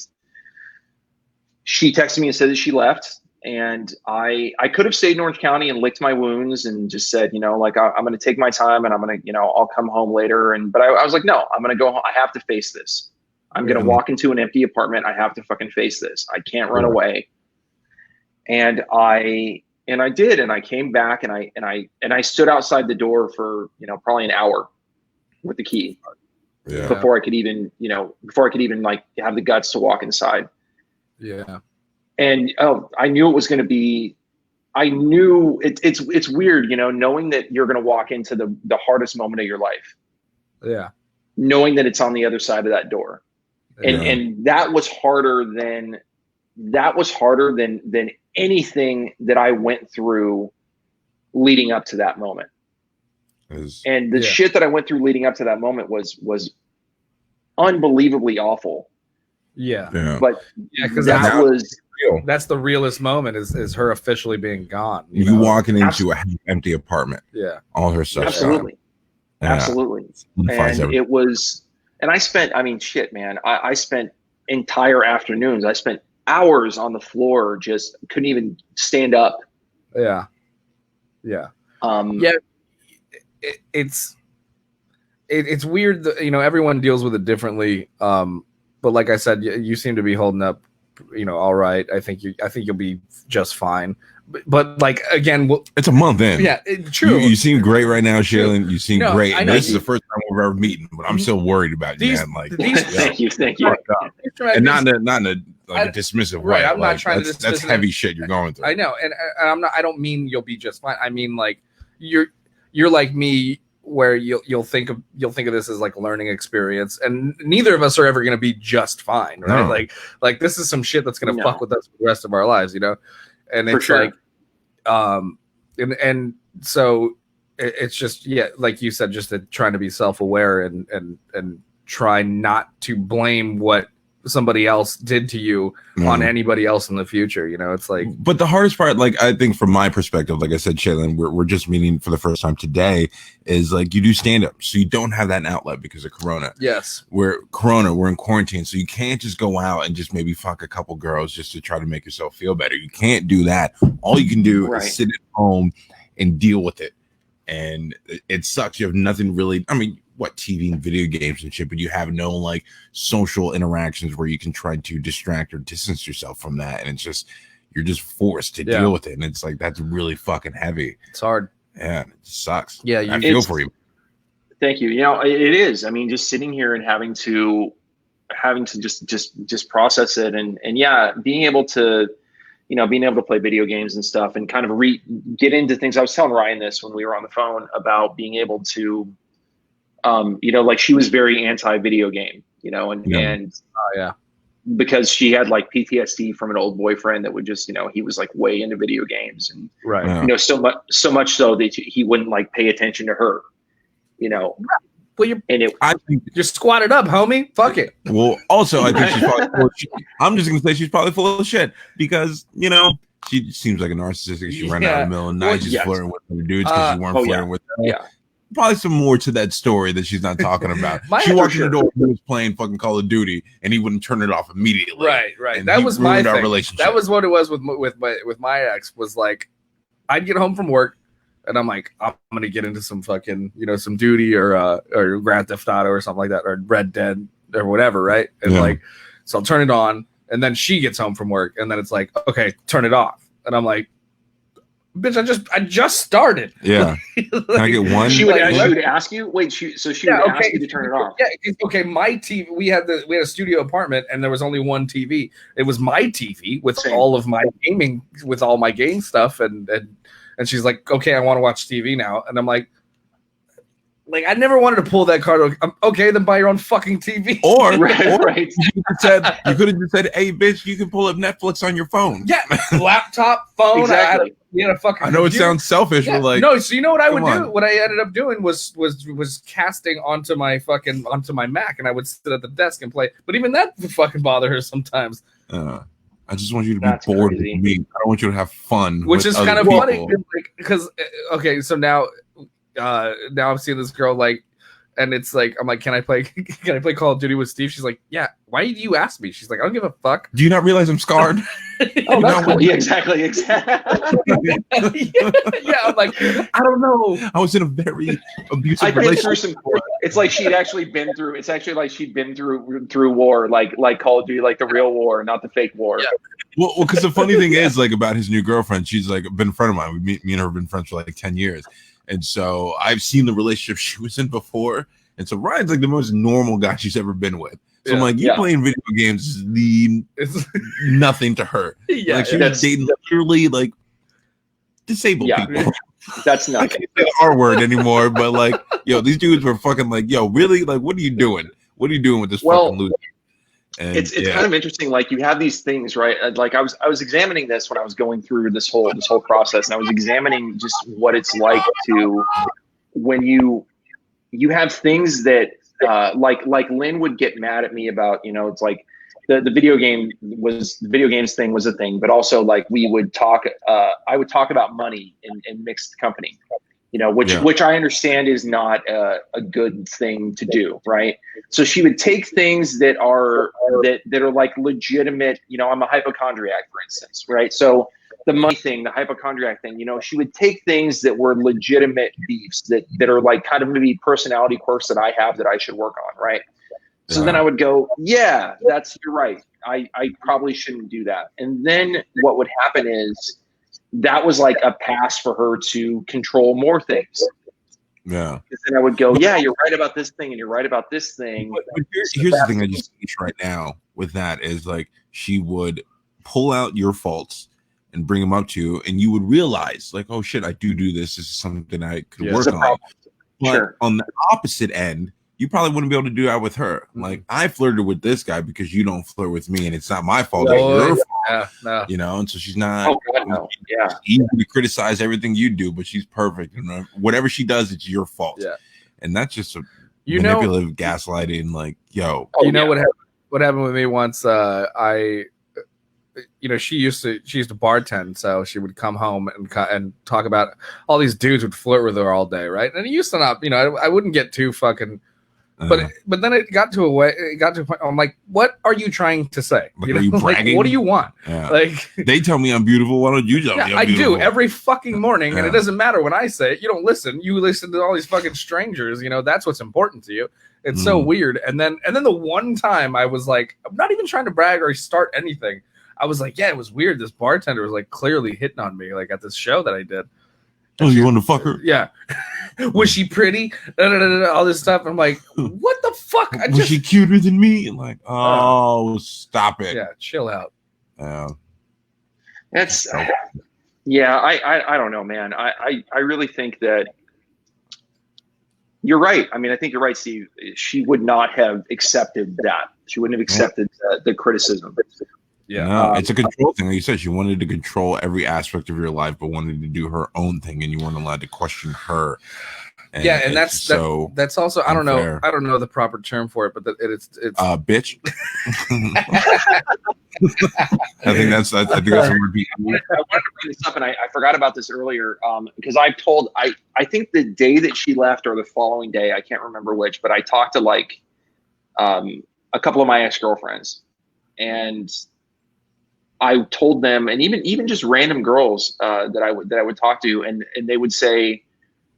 she texted me and said that she left. And I could have stayed in Orange County and licked my wounds and just said, like, I'm going to take my time and I'm going to, I'll come home later. But I was like, no, I'm going to go home. I have to face this. I'm going to walk into an empty apartment. I have to fucking face this. I can't run away. And I did. And I came back and I stood outside the door for, probably an hour with the key before I could even, like have the guts to walk inside. Yeah. And I knew it was going to be. I knew it's weird, knowing that you're going to walk into the hardest moment of your life. Yeah. Knowing that it's on the other side of that door, and that was harder than anything that I went through leading up to that moment. And the shit that I went through leading up to that moment was unbelievably awful. Yeah. But because that's the realest moment is her officially being gone. You walking into an empty apartment. Yeah. All her stuff. Absolutely. Absolutely. And it was, and I spent, shit, man, I spent entire afternoons. I spent hours on the floor, just couldn't even stand up. Yeah. Yeah. It's weird that, everyone deals with it differently. But like I said, you seem to be holding up, all right. I think you'll be just fine. But like again, it's a month in. Yeah, true. You seem great right now, Shaelan. You seem great. And this is the first time we're ever meeting, but I'm still worried about you, man. Like, thank you. And not in a dismissive way. Right, I'm not trying to. That's heavy shit you're going through. I know, and I'm not. I don't mean you'll be just fine. I mean like you're like me, where you'll think of this as like a learning experience, and neither of us are ever going to be just fine, right? No. Like this is some shit that's going to fuck with us for the rest of our lives, And it's like, and so it's just, like you said, just trying to be self-aware and try not to blame what somebody else did to you on anybody else in the future. It's like, but the hardest part, like, I think from my perspective, like I said, Shaelan, we're just meeting for the first time today, is like, you do stand up, so you don't have that outlet because of Corona. Yes. We're in quarantine, so you can't just go out and just maybe fuck a couple girls just to try to make yourself feel better. You can't do that. All you can do is sit at home and deal with it. And it sucks. You have nothing really, I mean, what, TV and video games and shit, but you have no like social interactions where you can try to distract or distance yourself from that. And it's just, you're just forced to deal with it. And it's like, that's really fucking heavy. It's hard. Yeah, it sucks. Yeah, I feel for you. Thank you. It is. I mean, just sitting here and having to just process it, and being able to play video games and stuff, and kind of get into things. I was telling Ryan this when we were on the phone about being able to, like, she was very anti-video game, and because she had like PTSD from an old boyfriend that would just, he was like way into video games, and so much so that he wouldn't like pay attention to her, Well, I think you're squatted up, homie. Fuck it. Well, also, I think she's probably full of shit. I'm just gonna say she's probably full of shit because she seems like a narcissist. She ran out of the middle of the night. She's flirting with other dudes because she weren't flirting with them. Yeah. Probably some more to that story that she's not talking about. She walked in the door, he was playing fucking Call of Duty, and he wouldn't turn it off immediately. Right. That was my thing. Relationship. That was what it was with my ex. Was like, I'd get home from work, and I'm like, I'm gonna get into some fucking, some Duty or Grand Theft Auto or something like that, or Red Dead or whatever, right? And like, so I'll turn it on, and then she gets home from work, and then it's like, okay, turn it off, and I'm like, bitch, I just started. Yeah. Like, can I get one? She would ask you. Wait, she would ask you to turn it off. Yeah. Okay. My TV. We had a studio apartment, and there was only one TV. It was my TV with all of my gaming, with all my game stuff, and she's like, okay, I want to watch TV now, and I'm like, I never wanted to pull that card. Okay, then buy your own fucking TV. Or you could have just said, hey, bitch, you can pull up Netflix on your phone. Yeah, laptop, phone. Exactly. I know it sounds selfish, but like, no. So you know what I would do? What I ended up doing was casting onto my Mac, and I would sit at the desk and play. But even that would fucking bother her sometimes. I just want you to be bored with me. I don't want you to have fun. Which is kind of funny, because so now I'm seeing this girl, like, and it's like, I'm like, can I play Call of Duty with Steve? She's like, yeah. Why do you ask me? She's like, I don't give a fuck. Do you not realize I'm scarred? Oh, that's cool. Yeah, exactly. Yeah, I'm like, I don't know. I was in a very abusive relationship. It's like she'd actually been through. It's actually like she'd been through war, like Call of Duty, like the real war, not the fake war. Yeah. Well, because the funny thing is, like, about his new girlfriend, she's like been a friend of mine. Me and her have been friends for like 10 years. And so I've seen the relationship she was in before. And so Ryan's like the most normal guy she's ever been with. So I'm like, you playing video games is nothing to her. Yeah, like, she was dating literally like disabled people. That's not. I can't say the R word anymore, but like, these dudes were fucking like, really? Like, what are you doing? What are you doing with this fucking loser? And it's kind of interesting. Like, you have these things, right? Like, I was examining this when I was going through this whole process, and I was examining just what it's like to when you have things that like Lynn would get mad at me about. It's like the video games thing was a thing, but also like we would talk. I would talk about money in mixed company. Which I understand is not a good thing to do, right? So she would take things that are like legitimate. I'm a hypochondriac, for instance, right? So the money thing, the hypochondriac thing, she would take things that were legitimate beefs that are like kind of maybe personality quirks that I have that I should work on, right? So then I would go, yeah, you're right. I probably shouldn't do that. And then what would happen is, that was like a pass for her to control more things. Yeah. And then I would go, yeah, you're right about this thing, and you're right about this thing. But here's the thing I just see right now with that is, like, she would pull out your faults and bring them up to you, and you would realize, like, oh shit, I do this. This is something I could work on. But on the opposite end, you probably wouldn't be able to do that with her. Like, I flirted with this guy because you don't flirt with me, and it's not my fault. It's your fault. Yeah, no. You know, and so she's not. Oh God, no. Yeah. It's easy to criticize everything you do, but she's perfect, and whatever she does, it's your fault. Yeah, and that's just a you manipulative gaslighting. Like, yo, what happened with me once? She used to bartend, so she would come home and talk about all these dudes would flirt with her all day, right? And it used to not, I wouldn't get too fucking. But then it got to a point. I'm like, what are you trying to say? Like, are you bragging? Like, what do you want? Yeah. Like, they tell me I'm beautiful. Why don't you tell me I'm beautiful? I do every fucking morning, and it doesn't matter when I say it. You don't listen. You listen to all these fucking strangers. That's what's important to you. It's so weird. And then the one time I was like, I'm not even trying to brag or start anything. I was like, yeah, it was weird. This bartender was like clearly hitting on me, like at this show that I did. Oh, you want to fuck her? Yeah. Was she pretty? All this stuff. I'm like, what the fuck? Was she cuter than me? I'm like, stop it. Yeah, chill out. That's yeah. I don't know, man. I really think that you're right. I mean, I think you're right, Steve. She would not have accepted that. She wouldn't have accepted the criticism. Yeah, no, it's a control thing. Like you said, she wanted to control every aspect of your life, but wanted to do her own thing, and you weren't allowed to question her. And that's also I don't know the proper term for it, but it's bitch. I think that's what would be. I wanted to bring this up, and I forgot about this earlier because I think the day that she left or the following day, I can't remember which, but I talked to like a couple of my ex-girlfriends, and I told them, and even just random girls that I would talk to, and they would say,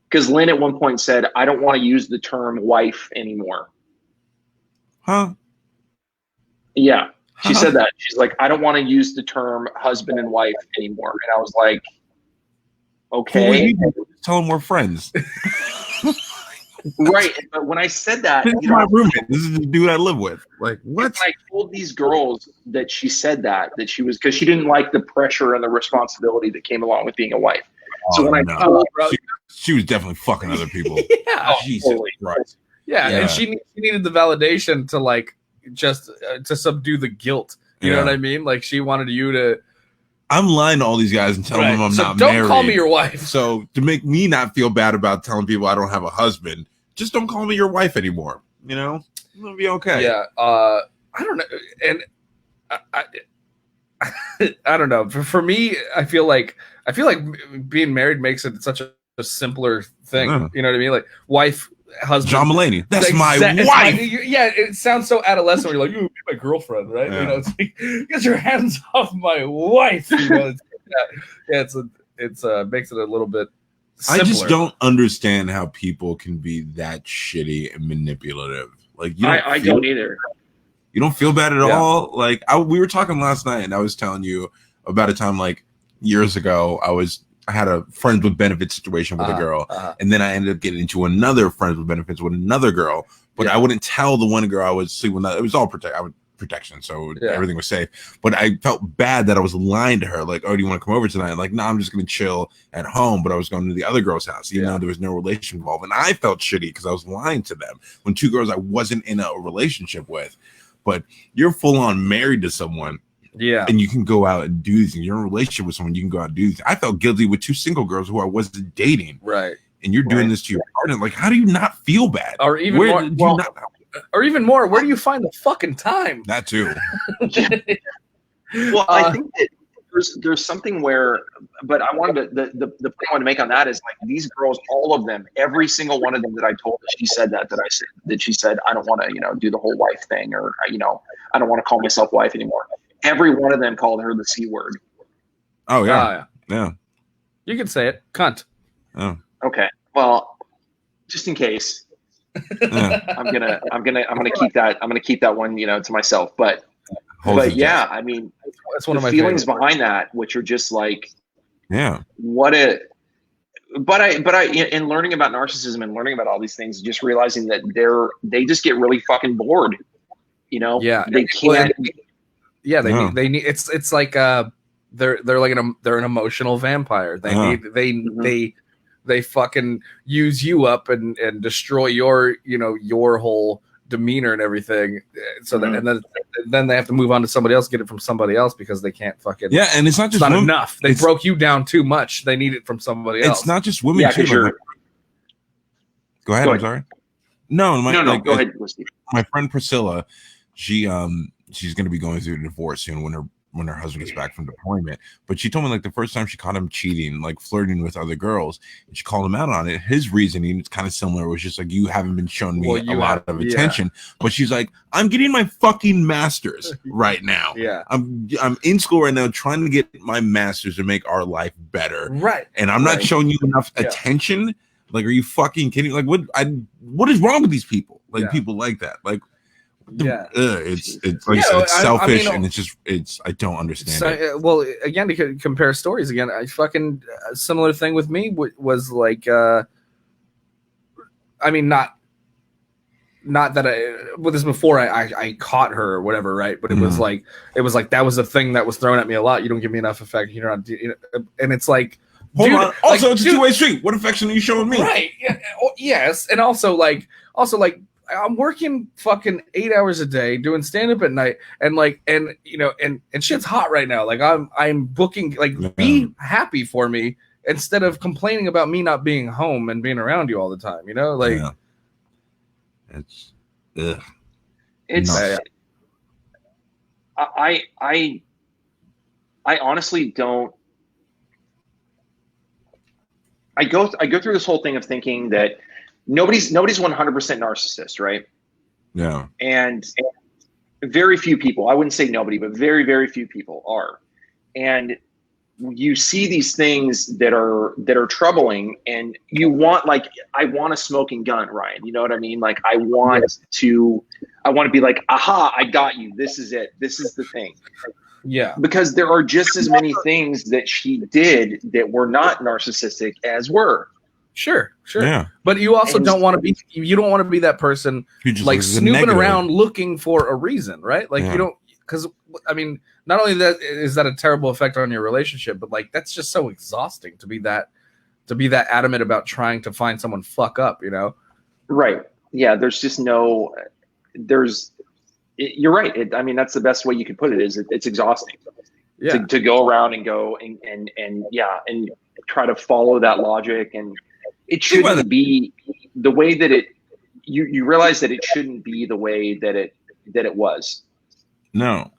because Lynn at one point said, I don't want to use the term wife anymore. Huh? Yeah. She said that. She's like, I don't want to use the term husband and wife anymore. And I was like, okay. Tell them we're friends. Right. But when I said that, this is my roommate. This is the dude I live with. Like, what? I told these girls that she said that she was, because she didn't like the pressure and the responsibility that came along with being a wife. So when I told her, she was definitely fucking other people. Yeah. Jesus Christ. Yeah. And she needed the validation to like just to subdue the guilt. You know what I mean? Like she wanted you to. I'm lying to all these guys and telling them I'm not don't married. Don't call me your wife. So to make me not feel bad about telling people I don't have a husband, just don't call me your wife anymore. It'll be okay. Yeah. I don't know. And I don't know. For me, I feel like being married makes it such a simpler thing. You know what I mean? Like wife, husband. John Mulaney. That's my wife. It sounds so adolescent when you're like, you be my girlfriend, right? Yeah. It's like, get your hands off my wife. It's makes it a little bit simpler. I just don't understand how people can be that shitty and manipulative. Like I don't either. You don't feel bad at all. Like we were talking last night, and I was telling you about a time like years ago. I had a friends with benefits situation with a girl, and then I ended up getting into another friends with benefits with another girl. But I wouldn't tell the one girl I was sleeping with. It was all protection, so everything was safe. But I felt bad that I was lying to her. Like, oh, do you want to come over tonight? Like, no, I'm just going to chill at home. But I was going to the other girl's house, even though there was no relation involved. And I felt shitty because I was lying to them when two girls I wasn't in a relationship with. But you're full on married to someone. Yeah. And you can go out and do these things. You're in a relationship with someone, you can go out and do these. I felt guilty with two single girls who I wasn't dating. Right. And you're doing this to your partner. Like, how do you not feel bad? Or even more, where do you find the fucking time? That too. Well, I think that there's something where, but I wanted to, the point I want to make on that is like these girls, all of them, every single one of them that I told, she said she said, I don't want to, do the whole wife thing, or, I don't want to call myself wife anymore. Every one of them called her the C word. Oh yeah. Yeah. You can say it. Cunt. Oh. Okay. Well, just in case, I'm gonna keep that one, to myself. But yeah, I mean, that's one of my feelings favorites behind that, which are just like, what a. But I, in learning about narcissism and learning about all these things, just realizing that they just get really fucking bored. Yeah, they can't. They need. It's like they're like they're an emotional vampire. They they fucking use you up and destroy your, you know, your whole demeanor and everything. So that, and then they have to move on to somebody else, get it from somebody else because they can't fucking. Yeah, and it's not just not enough. They broke you down too much. They need it from somebody else. It's not just women too. Like, go ahead. I'm sorry. No, go ahead. My friend Priscilla, she's going to be going through a divorce soon when her husband gets back from deployment. But she told me like the first time she caught him cheating, like flirting with other girls, and she called him out on it. His reasoning, it's kind of similar. It was just like, you haven't been showing me a lot of attention. But she's like, I'm getting my fucking master's right now. Yeah, I'm in school right now trying to get my master's to make our life better. Right. And I'm not showing you enough attention. Like, are you fucking kidding? Like, what is wrong with these people? Like, people like that. Like, it's like it's selfish, and I don't understand it. Well, again, to compare stories again, I fucking similar thing with me was like, I mean, not that this is before I caught her or whatever, right? But it was like that was the thing that was thrown at me a lot. You don't give me enough affection. You're not, and it's like. Hold on. Also, it's a two-way street. What affection are you showing me? Right. Yeah. Yes. And also I'm working fucking 8 hours a day doing stand-up at night, and shit's hot right now. Like I'm booking, like, be happy for me instead of complaining about me not being home and being around you all the time. You know, like I honestly don't. I go through this whole thing of thinking that nobody's 100% narcissist, right? Yeah. And very few people, I wouldn't say nobody, but very, very few people are. And you see these things that are troubling, and you want, like, I want a smoking gun, Ryan. You know what I mean? Like, I want to be like, aha, I got you. This is it. This is the thing. Yeah, because there are just as many things that she did that were not narcissistic as were. Sure. Yeah. But you also don't want to be. You don't want to be that person like snooping around looking for a reason, right? Like you don't, because I mean, not only that is that a terrible effect on your relationship, but like that's just so exhausting to be that adamant about trying to find someone fuck up, you know? Right. Yeah. There's just no. You're right. I mean, that's the best way you could put it. Is it's exhausting to go around and go and try to follow that logic, and it shouldn't be the way that it. You realize that it shouldn't be the way that it was. No,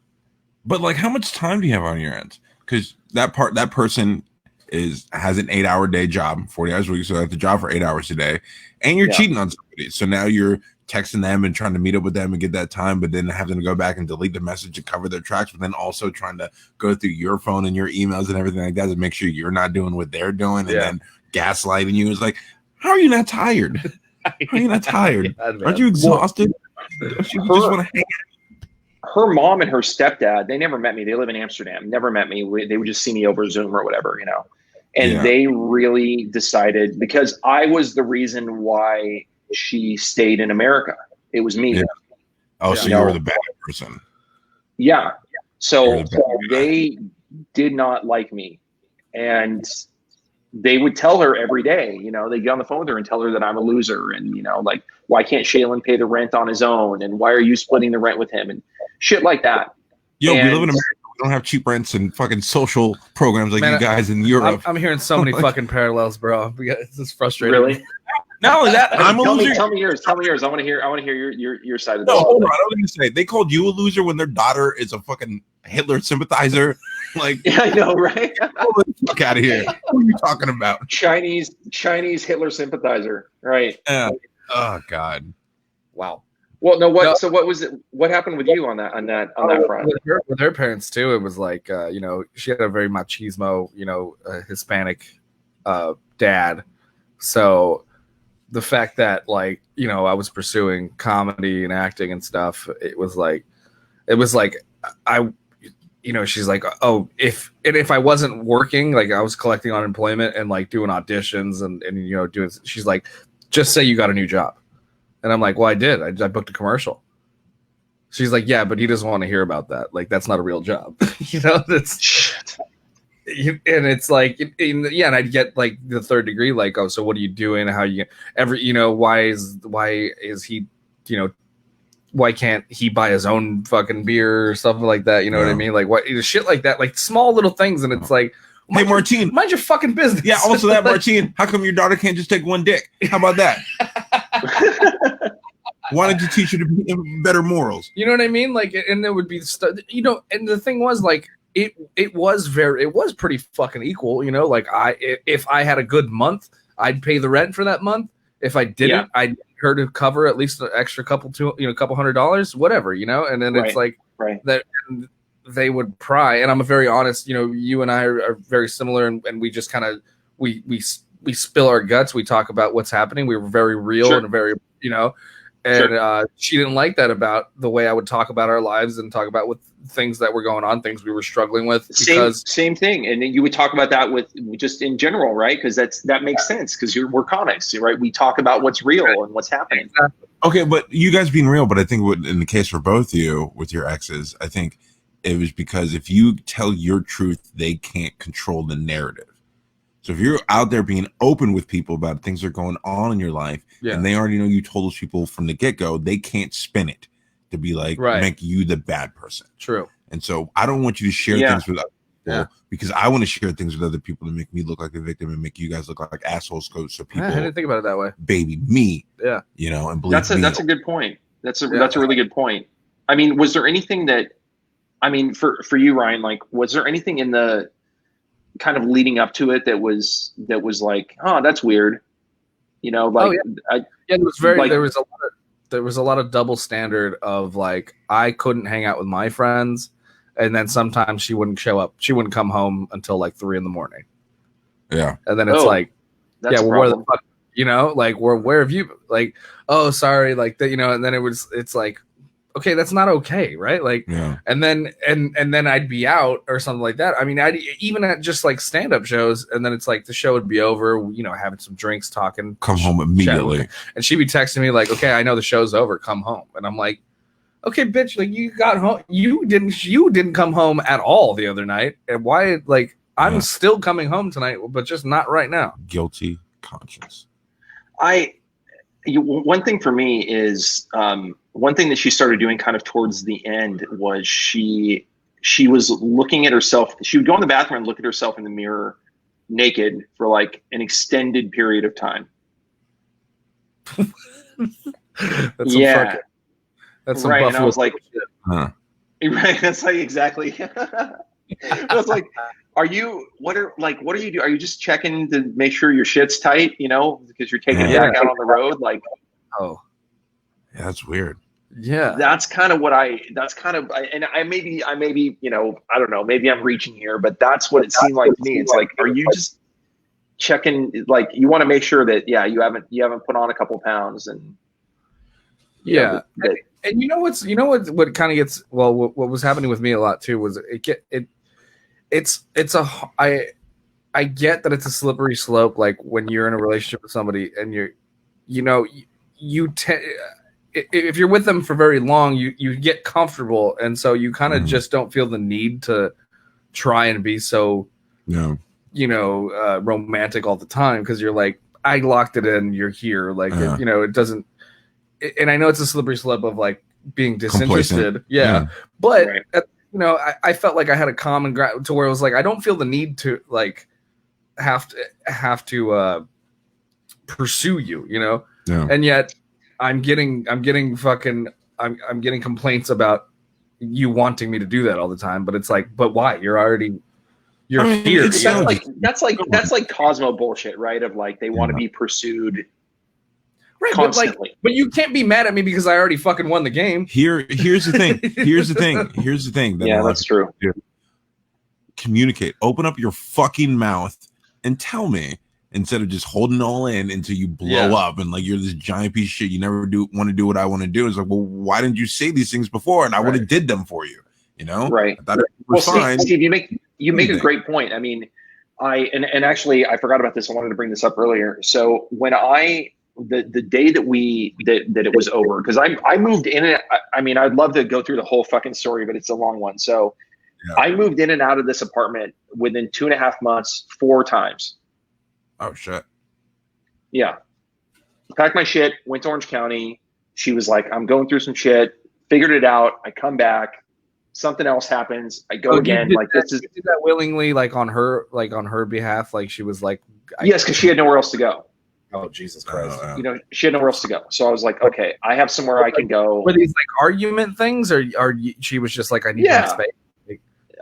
but like, how much time do you have on your hands? Because that person has an 8-hour day job, 40 hours a week, so they have to job for 8 hours a day, and you're cheating on somebody. So now you're texting them and trying to meet up with them and get that time, but then having to go back and delete the message and cover their tracks, but then also trying to go through your phone and your emails and everything like that to make sure you're not doing what they're doing, and then gaslighting you. It's like, how are you not tired? How are you not tired? Aren't you exhausted? Don't you just want to hang out? Her mom and her stepdad, they never met me. They live in Amsterdam. Never met me. They would just see me over Zoom or whatever, you know. And they really decided, because I was the reason why she stayed in America. It was me. Yeah. Oh, so you were the bad person. Yeah. So they did not like me. And they would tell her every day, you know, they get on the phone with her and tell her that I'm a loser. And, you know, like, why can't Shaelan pay the rent on his own? And why are you splitting the rent with him? And shit like that. Yo, we live in America. We don't have cheap rents and fucking social programs like you guys in Europe. I'm hearing so many fucking parallels, bro. This is frustrating. Really? Not only that, I'm a loser. Tell me yours. I want to hear your side of this. No, hold on. I was going to say, they called you a loser when their daughter is a fucking Hitler sympathizer. Like, yeah, I know, right? Get the fuck out of here. What are you talking about? Chinese Hitler sympathizer, right? Yeah. Oh God. Wow. Well, no. What? So what was it? What happened with you on that front? With her parents too, it was like, you know, she had a very machismo, you know, Hispanic dad. So the fact that, like, you know, I was pursuing comedy and acting and stuff, it was like I, you know, she's like, oh, if I wasn't working, like I was collecting unemployment and like doing auditions and you know, she's like, just say you got a new job. And I'm like, well, I did. I booked a commercial. She's like, yeah, but he doesn't want to hear about that. Like, that's not a real job. You know, that's shit. and it's like, yeah, and I'd get like the third degree, like, oh, so what are you doing? How you why is he, why can't he buy his own fucking beer or something like that? You know what I mean? Like what shit like that, like small little things, and it's like, hey, Martine, mind your fucking business. Yeah. Also, that Martine, how come your daughter can't just take one dick? How about that? Why don't you teach her to be better morals? You know what I mean? Like, and there would be and the thing was like, it was pretty fucking equal. Like if I had a good month, I'd pay the rent for that month. If I didn't, I'd need her to cover at least an extra couple $100, whatever, and then it's like that. And they would pry, and I'm a very honest. You and I are very similar, and we just kind of we spill our guts. We talk about what's happening. We were very real and very And she didn't like that about the way I would talk about our lives and talk about with things that were going on, things we were struggling with. Same thing. And then you would talk about that with just in general, right? Because that makes sense because we're comics, right? We talk about what's real and what's happening. Exactly. Okay, but you guys being real, but I think in the case for both of you with your exes, I think it was because if you tell your truth, they can't control the narrative. So if you're out there being open with people about things that are going on in your life, and they already know you told those people from the get-go, they can't spin it to be like, make you the bad person. True. And so I don't want you to share things with other people because I want to share things with other people to make me look like a victim and make you guys look like assholes. So people, I didn't think about it that way. Baby me. Yeah. And believe that's a good point. That's a really good point. I mean, was there anything for you, Ryan, like, was there anything in the kind of leading up to it that was like, oh, that's weird, there was a lot of double standard of like, I couldn't hang out with my friends, and then sometimes she wouldn't show up, she wouldn't come home until like 3 a.m. and then it's where the fuck, like where have you, like, oh, sorry, like that, and then it's like, okay, that's not okay, right? Like, and then I'd be out or something like that. I mean, I'd even at just like stand-up shows, and then it's like the show would be over, having some drinks, talking, come home immediately, chatting, and she'd be texting me like, okay, I know the show's over, come home. And I'm like, okay, bitch, like, you got home, you didn't come home at all the other night, and why? Like, I'm still coming home tonight, but just not right now. Guilty conscience. One thing for me is one thing that she started doing kind of towards the end was she was looking at herself. She would go in the bathroom and look at herself in the mirror naked for like an extended period of time. That's some right. Buffalo, and I was like, right. That's like exactly. I was like, what are you doing? Are you just checking to make sure your shit's tight, because you're taking it back out on the road? Like, oh, yeah, that's weird. Yeah. That's kind of and I may be, I don't know, maybe I'm reaching here, but that's what it seemed like to me. It's like, are you just checking, like, you want to make sure that, you haven't put on a couple pounds and and what kind of gets, what was happening with me a lot too was I get that it's a slippery slope. Like when you're in a relationship with somebody and if you're with them for very long, you get comfortable. And so you kind of just don't feel the need to try and be so, romantic all the time. Cause you're like, I locked it in, you're here. Like, it doesn't, and I know it's a slippery slope of like being disinterested. But I felt like I had a common ground to where it was like, I don't feel the need to like have to pursue you, and yet I'm getting complaints about you wanting me to do that all the time. But it's like, but why? You're here. That's like Cosmo bullshit, right? Of like, they want to be pursued. Right, constantly. but you can't be mad at me because I already fucking won the game. Here's the thing. Here's the thing. That's true. Communicate. Open up your fucking mouth and tell me, instead of just holding it all in until you blow up and like you're this giant piece of shit. You never want to do what I want to do. It's like, well, why didn't you say these things before? And I would have did them for you. Right. I thought it was fine. Steve, you make a great point. I mean, and actually I forgot about this. I wanted to bring this up earlier. So when the day that it was over, because I moved in it. I mean, I'd love to go through the whole fucking story, but it's a long one. So Yeah. I moved in and out of this apartment within 2.5 months 4 times. Oh shit. Yeah. Packed my shit, went to Orange County. She was like, I'm going through some shit, figured it out. I come back, something else happens. I go again. Like, this is, you did that willingly, like on her behalf. Like she was like, yes, because she had nowhere else to go. Oh, Jesus Christ. You know, she had nowhere else to go. So I was like, okay, I have somewhere I can go. Were these like argument things, or she was just like, I need my space?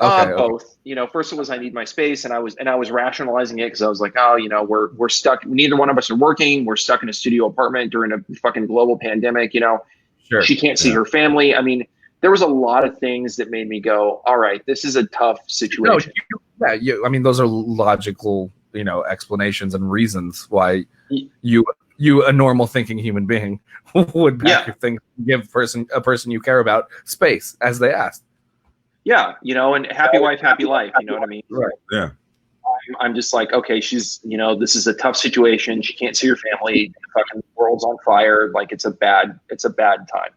Okay. Both. You know, first it was I need my space, and I was rationalizing it because I was like, oh, you know, we're stuck. Neither one of us are working. We're stuck in a studio apartment during a fucking global pandemic. You know, sure. She can't see her family. I mean, there was a lot of things that made me go, all right, this is a tough situation. No, I mean, those are logical, you know, explanations and reasons why you a normal thinking human being would pack your things, give a person you care about space as they asked. Yeah, you know, and happy wife, happy life. You know what I mean? Right. Yeah. I'm just like, okay, she's, you know, this is a tough situation. She can't see her family. The fucking world's on fire. Like, it's a bad time.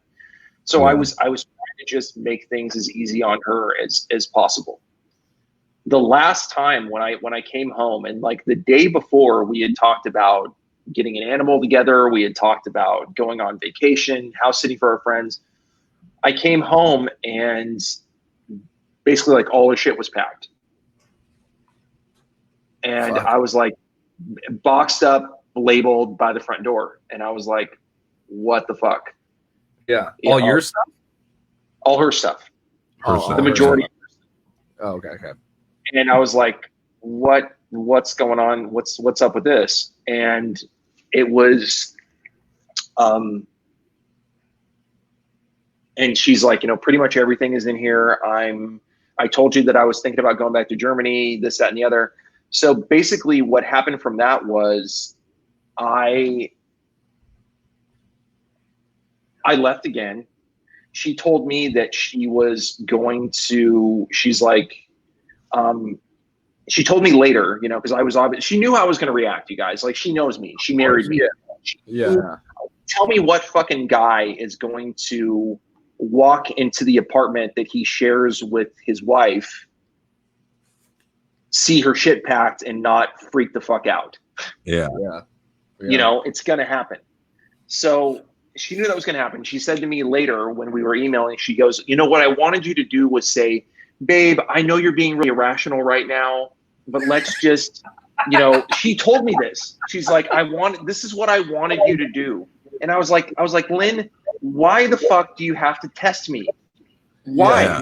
So I was trying to just make things as easy on her as possible. The last time when I came home, and like the day before, we had talked about getting an animal together. We had talked about going on vacation, house sitting for our friends. I came home and basically like all the shit was packed. And I was like boxed up, labeled by the front door. And I was like, what the fuck? Yeah. Your stuff? All her stuff. The majority. Oh, okay. And I was like, what's going on? What's up with this? And it was, and she's like, you know, pretty much everything is in here. I told you that I was thinking about going back to Germany, this, that, and the other. So basically what happened from that was I left again. She told me that she was going to, she's like, she told me later, you know, because I was obvious. She knew how I was going to react, you guys. Like, she knows me. She married me. Yeah. Tell me what fucking guy is going to walk into the apartment that he shares with his wife, see her shit packed, and not freak the fuck out. Yeah. You know, it's going to happen. So she knew that was going to happen. She said to me later when we were emailing, she goes, you know, what I wanted you to do was say, babe, I know you're being really irrational right now, but let's just, you know, she told me this. She's like, this is what I wanted you to do. And I was like, Lynn, why the fuck do you have to test me? Why? Yeah.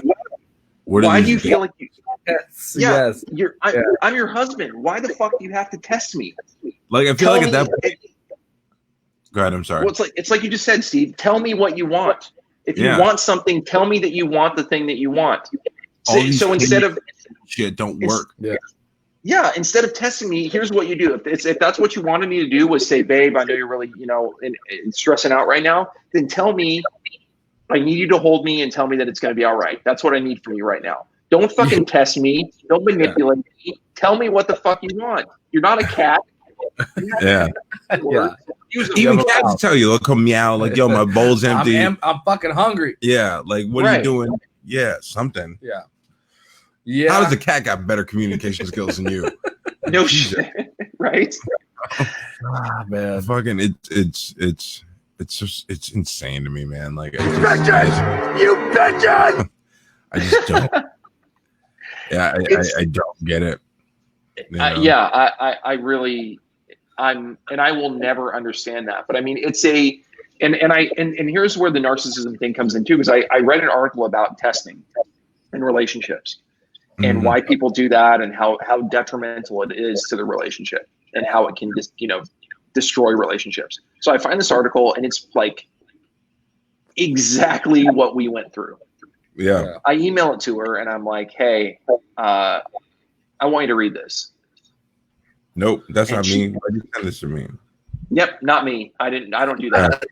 Why do you feel like you? Yes. I'm your husband. Why the fuck do you have to test me? Like, I feel like at that point. Go ahead. I'm sorry. Well, it's like you just said, Steve. Tell me what you want. If you want something, tell me that you want the thing that you want. So instead of shit, don't work. Yeah. Instead of testing me, here's what you do. If that's what you wanted me to do was say, babe, I know you're really, you know, and stressing out right now. Then tell me. I need you to hold me and tell me that it's going to be all right. That's what I need from you right now. Don't fucking test me. Don't manipulate me. Tell me what the fuck you want. You're not a cat. Yeah. Even cats tell you, look, come meow, like, yo, my bowl's empty. I'm fucking hungry. Yeah, like, what are you doing? Yeah, something. Yeah. How does a cat got better communication skills than you? No shit. Right? Man. Fucking it's just, it's insane to me, man. Like, You bitches! I just don't. Yeah, I don't get it. You know? I really, and I will never understand that. But I mean, it's and here's where the narcissism thing comes in too, because I read an article about testing in relationships and why people do that and how detrimental it is to the relationship and how it can just, you know, destroy relationships. So I find this article and it's like exactly what we went through. Yeah. I email it to her and I'm like, hey, I want you to read this. Nope, that's not me. Why did you send this to me? Yep, not me. I don't do that.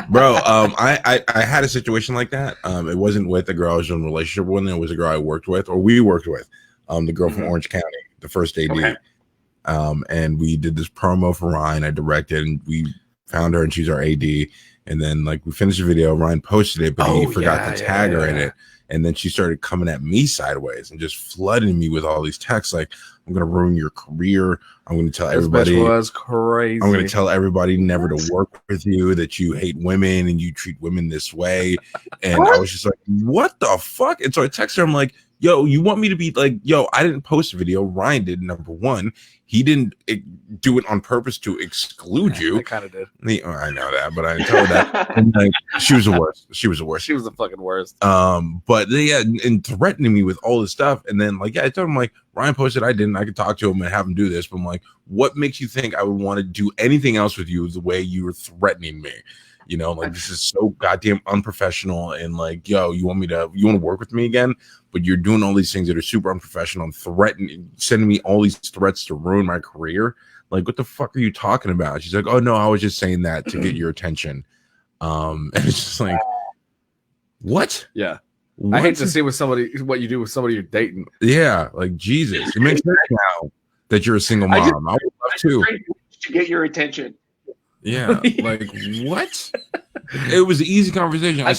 Bro, I had a situation like that. It wasn't with a girl I was in a relationship with. It was a girl I worked with, or we worked with. The girl from Orange County, the first AD. Okay. And we did this promo for Ryan. I directed, and we found her, and she's our AD. And then, like, we finished the video. Ryan posted it, but he forgot to tag her in it. And then she started coming at me sideways and just flooding me with all these texts like, I'm going to ruin your career. I'm going to tell everybody. This bitch was crazy. I'm going to tell everybody never to work with you, that you hate women and you treat women this way. And I was just like, what the fuck? And so I texted her. I'm like, yo, you want me to be like, yo, I didn't post a video. Ryan did, number one. He didn't do it on purpose to exclude you. I kind of did. I know that, but I didn't tell her that. And, like, she was the worst. She was the worst. She was the fucking worst. But yeah, and threatening me with all this stuff. And then like, yeah, I told him like, Ryan posted, I didn't. I could talk to him and have him do this. But I'm like, what makes you think I would want to do anything else with you the way you were threatening me? You know, like, this is so goddamn unprofessional. And like, yo, you want to work with me again? But you're doing all these things that are super unprofessional and threatening, sending me all these threats to ruin my career. Like, what the fuck are you talking about? She's like, oh no, I was just saying that to get your attention. And it's just like, what? Yeah. What? I hate to see what you do with somebody you're dating. Yeah, like, Jesus. It makes sense now that you're a single mom. I would love to get your attention. Yeah, like, what? It was an easy conversation. It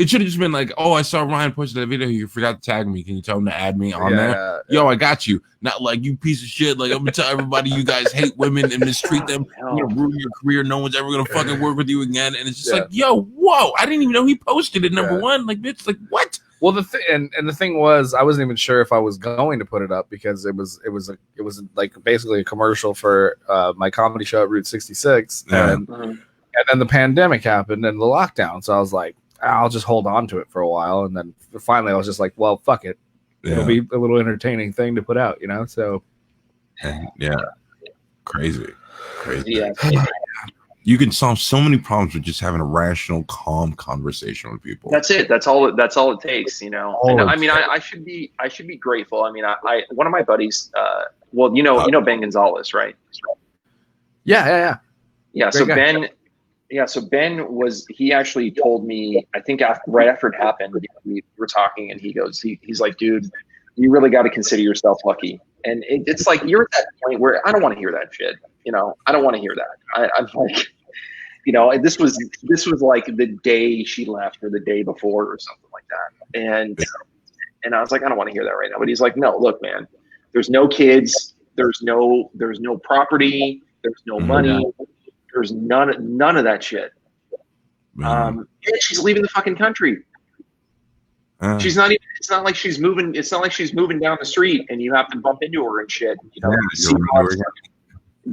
should have just been like, oh, I saw Ryan post that video. You forgot to tag me. Can you tell him to add me on there? Yo, I got you. Not like, you piece of shit. Like, I'm gonna tell everybody you guys hate women and mistreat them. You're gonna ruin your career. No one's ever gonna fucking work with you again. And it's just like, yo, whoa! I didn't even know he posted it. Number one, like, bitch, like, what? Well, the thing was, I wasn't even sure if I was going to put it up because it was like basically a commercial for my comedy show at Route 66, and then the pandemic happened and the lockdown. So I was like, I'll just hold on to it for a while, and then finally I was just like, well, fuck it, it'll be a little entertaining thing to put out, you know? So crazy. Yeah. You can solve so many problems with just having a rational, calm conversation with people. That's it. That's all it takes, you know. I mean, I should be grateful. I mean, I one of my buddies, well, you know Ben Gonzalez, right? Yeah. So Ben, he actually told me, I think right after it happened, we were talking, and he's like, dude, you really got to consider yourself lucky. And it's like, you're at that point where I don't want to hear that shit. You know, I don't want to hear that. I'm like, you know, this was like the day she left or the day before or something like that. And I was like, I don't want to hear that right now. But he's like, no, look, man, there's no kids, there's no property, there's no money, there's none of that shit. And she's leaving the fucking country. She's not even. It's not like she's moving. It's not like she's moving down the street and you have to bump into her and shit. You know,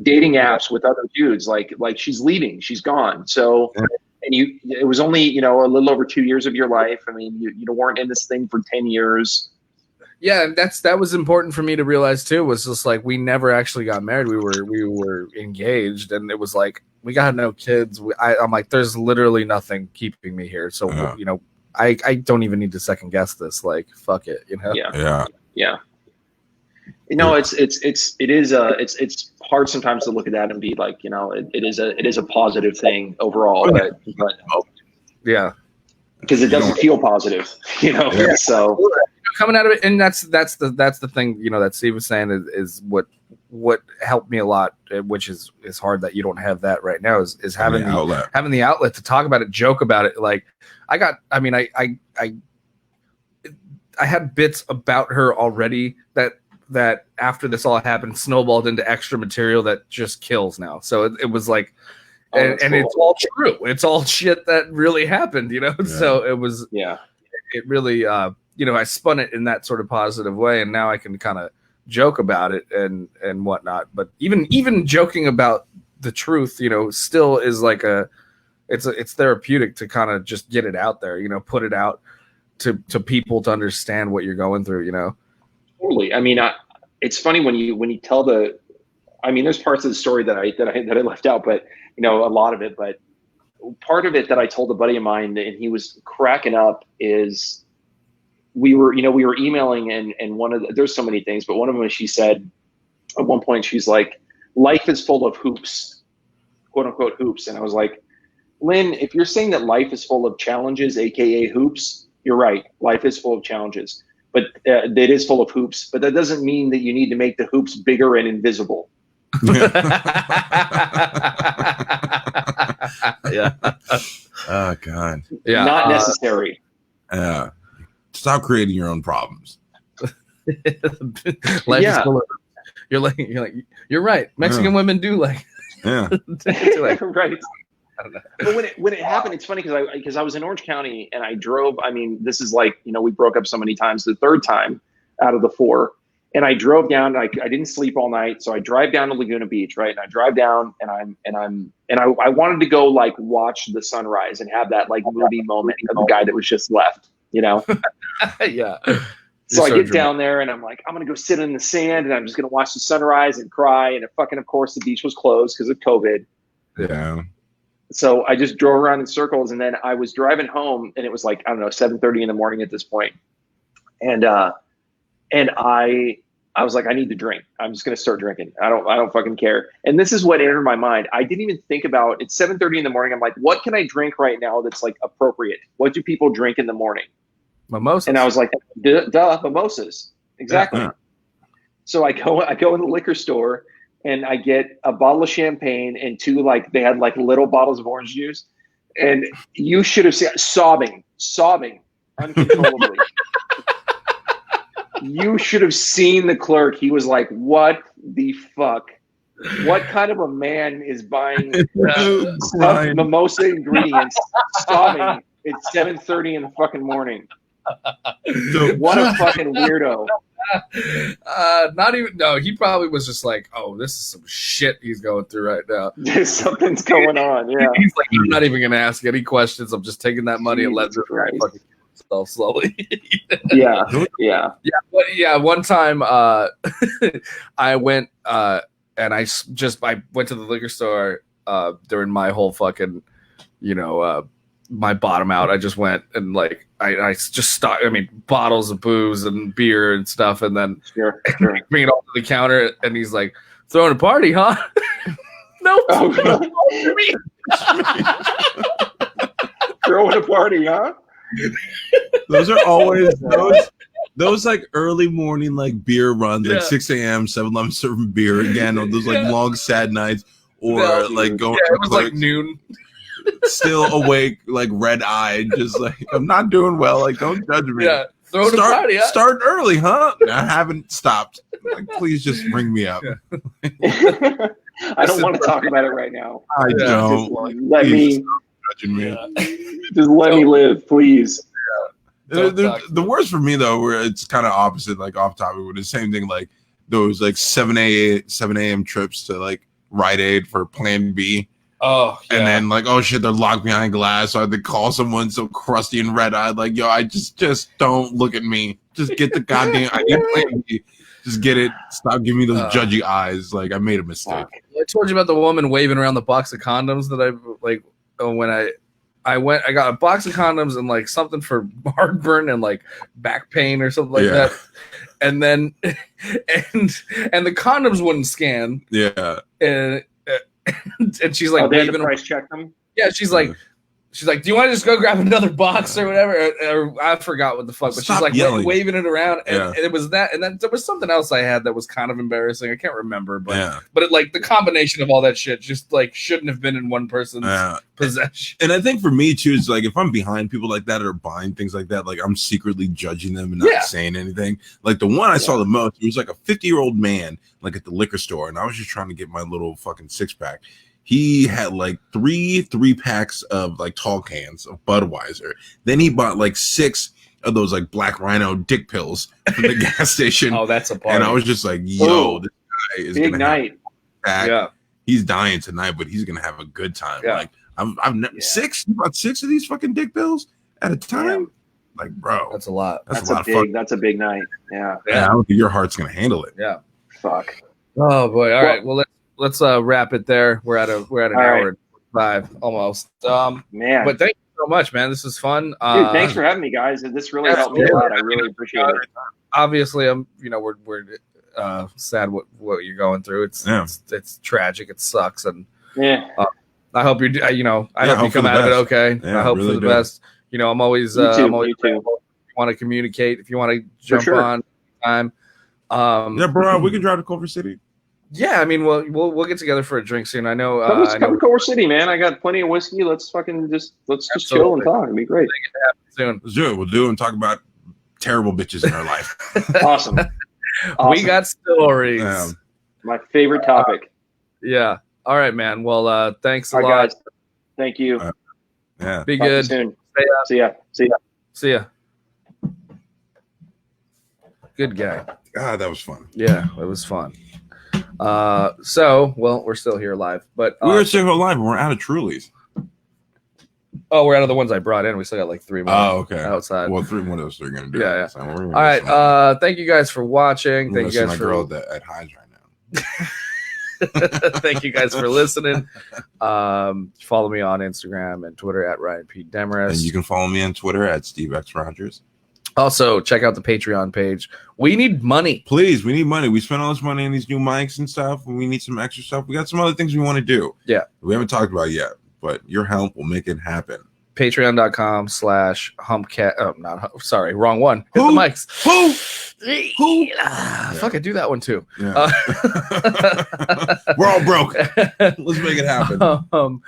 dating apps with other dudes. Like she's leaving. She's gone. So, and it was only, you know, a little over 2 years of your life. I mean, you weren't in this thing for 10 years. Yeah, that was important for me to realize too. Was just like, we never actually got married. We were engaged, and it was like, we got no kids. I'm like, there's literally nothing keeping me here. So you know. I don't even need to second guess this. Like, fuck it, you know? Yeah. You know, it's hard sometimes to look at that and be like, you know, it is a positive thing overall, but yeah, because it doesn't feel positive, you know. Yeah. So coming out of it, and that's the thing, you know, that Steve was saying is what helped me a lot, which is hard that you don't have that right now, is having the outlet to talk about it, joke about it. Like, I had bits about her already that after this all happened snowballed into extra material that just kills now. So it was like, and cool. It's all true. It's all shit that really happened, you know? Yeah. So it was, it really, you know, I spun it in that sort of positive way, and now I can kind of joke about it and whatnot. But even joking about the truth, you know, still is like it's therapeutic to kind of just get it out there, you know, put it out to people to understand what you're going through, you know. Totally. I mean, it's funny when you tell there's parts of the story that I left out, but you know, a lot of it. But part of it that I told a buddy of mine, and he was cracking up, is we were emailing, and there's so many things, but one of them, she said at one point, she's like, life is full of hoops, quote unquote hoops. And I was like, Lynn, if you're saying that life is full of challenges, AKA hoops, you're right. Life is full of challenges, but it is full of hoops, but that doesn't mean that you need to make the hoops bigger and invisible. Yeah. Oh God. Yeah. Not necessary. Stop creating your own problems. Life is full of, you're like, you're right. Mexican women do like, yeah, right. I don't know. But when it happened, it's funny because I was in Orange County and I drove. I mean, this is like, we broke up so many times. The third time out of the 4, and I drove down. I didn't sleep all night, so I drive down to Laguna Beach, right? And I drive down, and I wanted to go like watch the sunrise and have that like movie moment of the guy that was just left, Yeah. So I get down there and I'm like, I'm going to go sit in the sand and I'm just going to watch the sunrise and cry. And of course, the beach was closed because of COVID. Yeah. So I just drove around in circles, and then I was driving home, and it was like, I don't know, 7:30 in the morning at this point. And I was like, I need to drink. I'm just going to start drinking. I don't fucking care. And this is what entered my mind. I didn't even think about, it's 7:30 in the morning. I'm like, what can I drink right now that's like appropriate? What do people drink in the morning? Mimosas. And I was like, duh, mimosas. Exactly. Yeah. So I go in the liquor store, and I get a bottle of champagne and 2, like, they had like little bottles of orange juice. And you should have seen sobbing uncontrollably. You should have seen the clerk. He was like, what the fuck? What kind of a man is buying mimosa ingredients sobbing at 7:30 in the fucking morning? What a fucking weirdo. He probably was just like, oh, this is some shit he's going through right now. Something's going on. Yeah. He's like, I'm not even gonna ask any questions. I'm just taking that money and letting it fucking kill himself slowly. Yeah. One time I went and I went to the liquor store during my whole fucking my bottom out. I just went and like I just stopped. I mean, bottles of booze and beer and stuff, and then bring it all to the counter. And he's like, "Throwing a party, huh?" No, throwing a party, huh? Those are always those like early morning like beer runs, like 6 a.m. 7-Eleven serving beer again. Those like long sad nights, or like going. Yeah, it was like noon. Still awake, like red eyed, just like I'm not doing well. Like, don't judge me. Yeah, throw the party. Huh? Start early, huh? I haven't stopped. Like, please just bring me up. Yeah. I don't want to talk about it right now. I don't. Just let me. Judging me. Just let me live, please. The worst for me though, where it's kind of opposite, like off topic, with the same thing, like those like 7 a.m. trips to like Rite Aid for Plan B. Oh, yeah. And then like, oh shit, they're locked behind glass. So I had to call someone so crusty and red eyed, like, yo, I just don't look at me. Just get the goddamn. I need Plan B. Just get it. Stop giving me those judgy eyes. Like, I made a mistake. I told you about the woman waving around the box of condoms that I like when I went. I got a box of condoms and like something for heartburn and like back pain or something like that. And then and the condoms wouldn't scan. Yeah. And she's like, they had to price check them. Yeah, she's like, do you want to just go grab another box or whatever? Or I forgot what the fuck, but she's like waving it around, and it was that, and then there was something else I had that was kind of embarrassing. I can't remember, but it, like the combination of all that shit just like shouldn't have been in one person's possession. And I think for me too, is like if I'm behind people like that or buying things like that, like I'm secretly judging them and not saying anything. Like the one I saw the most, it was like a 50-year-old man, like at the liquor store, and I was just trying to get my little fucking 6-pack. He had like three packs of like tall cans of Budweiser. Then he bought like 6 of those like Black Rhino dick pills from the gas station. Oh, that's a party. And I was just like, yo, this guy is big night. Yeah, he's dying tonight, but he's gonna have a good time. Yeah. Like I've never 6. You bought 6 of these fucking dick pills at a time. Yeah. Like, bro, that's a lot. That's a lot of fun. That's a big night. Yeah. I don't think your heart's gonna handle it. Yeah. Fuck. Oh boy. All right. Well, let's wrap it there. We're at an hour and 5 almost. Man, but thank you so much, man. This is fun. Dude, thanks for having me, guys. This really helped me a lot. I really appreciate it. Obviously, we're sad what you're going through. It's tragic. It sucks, and I hope you're. I hope you come out of it okay. Yeah, I hope really for the best. I'm always. I'm always. If you want to communicate, if you want to jump on time. Bro, we can drive to Culver City. Yeah, I mean, we'll get together for a drink soon. I know. Come to Culver City, man. I got plenty of whiskey. Let's fucking just chill and talk. It'd be great. Soon. Let's do it. We'll do it and talk about terrible bitches in our life. Awesome. We got stories. My favorite topic. Yeah. All right, man. Well, thanks a All lot. right, guys. Thank you. Yeah. Be Talk to you good. soon. Stay up. See ya. See ya. See ya. Good guy. God, that was fun. Yeah, it was fun. So, well, we're still here live, but We were still live and we're out of Trulies. oh, we're out of the ones I brought in. We still got like 3 more. Oh, okay. Outside. Well, one of those three are gonna do. Yeah, it. yeah. So All right. Thank you guys for watching. Thank you guys my for girl at Highs right now. thank you guys for listening. Follow me on Instagram and Twitter at Ryan P. Demarest. And you can follow me on Twitter at Steve X Rogers. Also, check out the Patreon page. We need money. Please, we need money. We spent all this money on these new mics and stuff, and we need some extra stuff. We got some other things we want to do. Yeah. We haven't talked about yet, but your help will make it happen. Patreon.com/humpcat. Oh, not sorry, wrong one. Hit the mics. Who? Fuck, I do that one too. Yeah. We're all broke. Let's make it happen.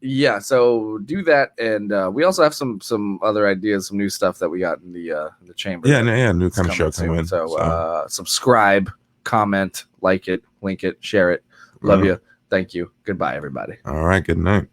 Yeah, so do that, and we also have some other ideas, some new stuff that we got in the chamber. Yeah, new kind of show coming. So subscribe, comment, like it, link it, share it. Love you. Thank you. Goodbye, everybody. All right. Good night.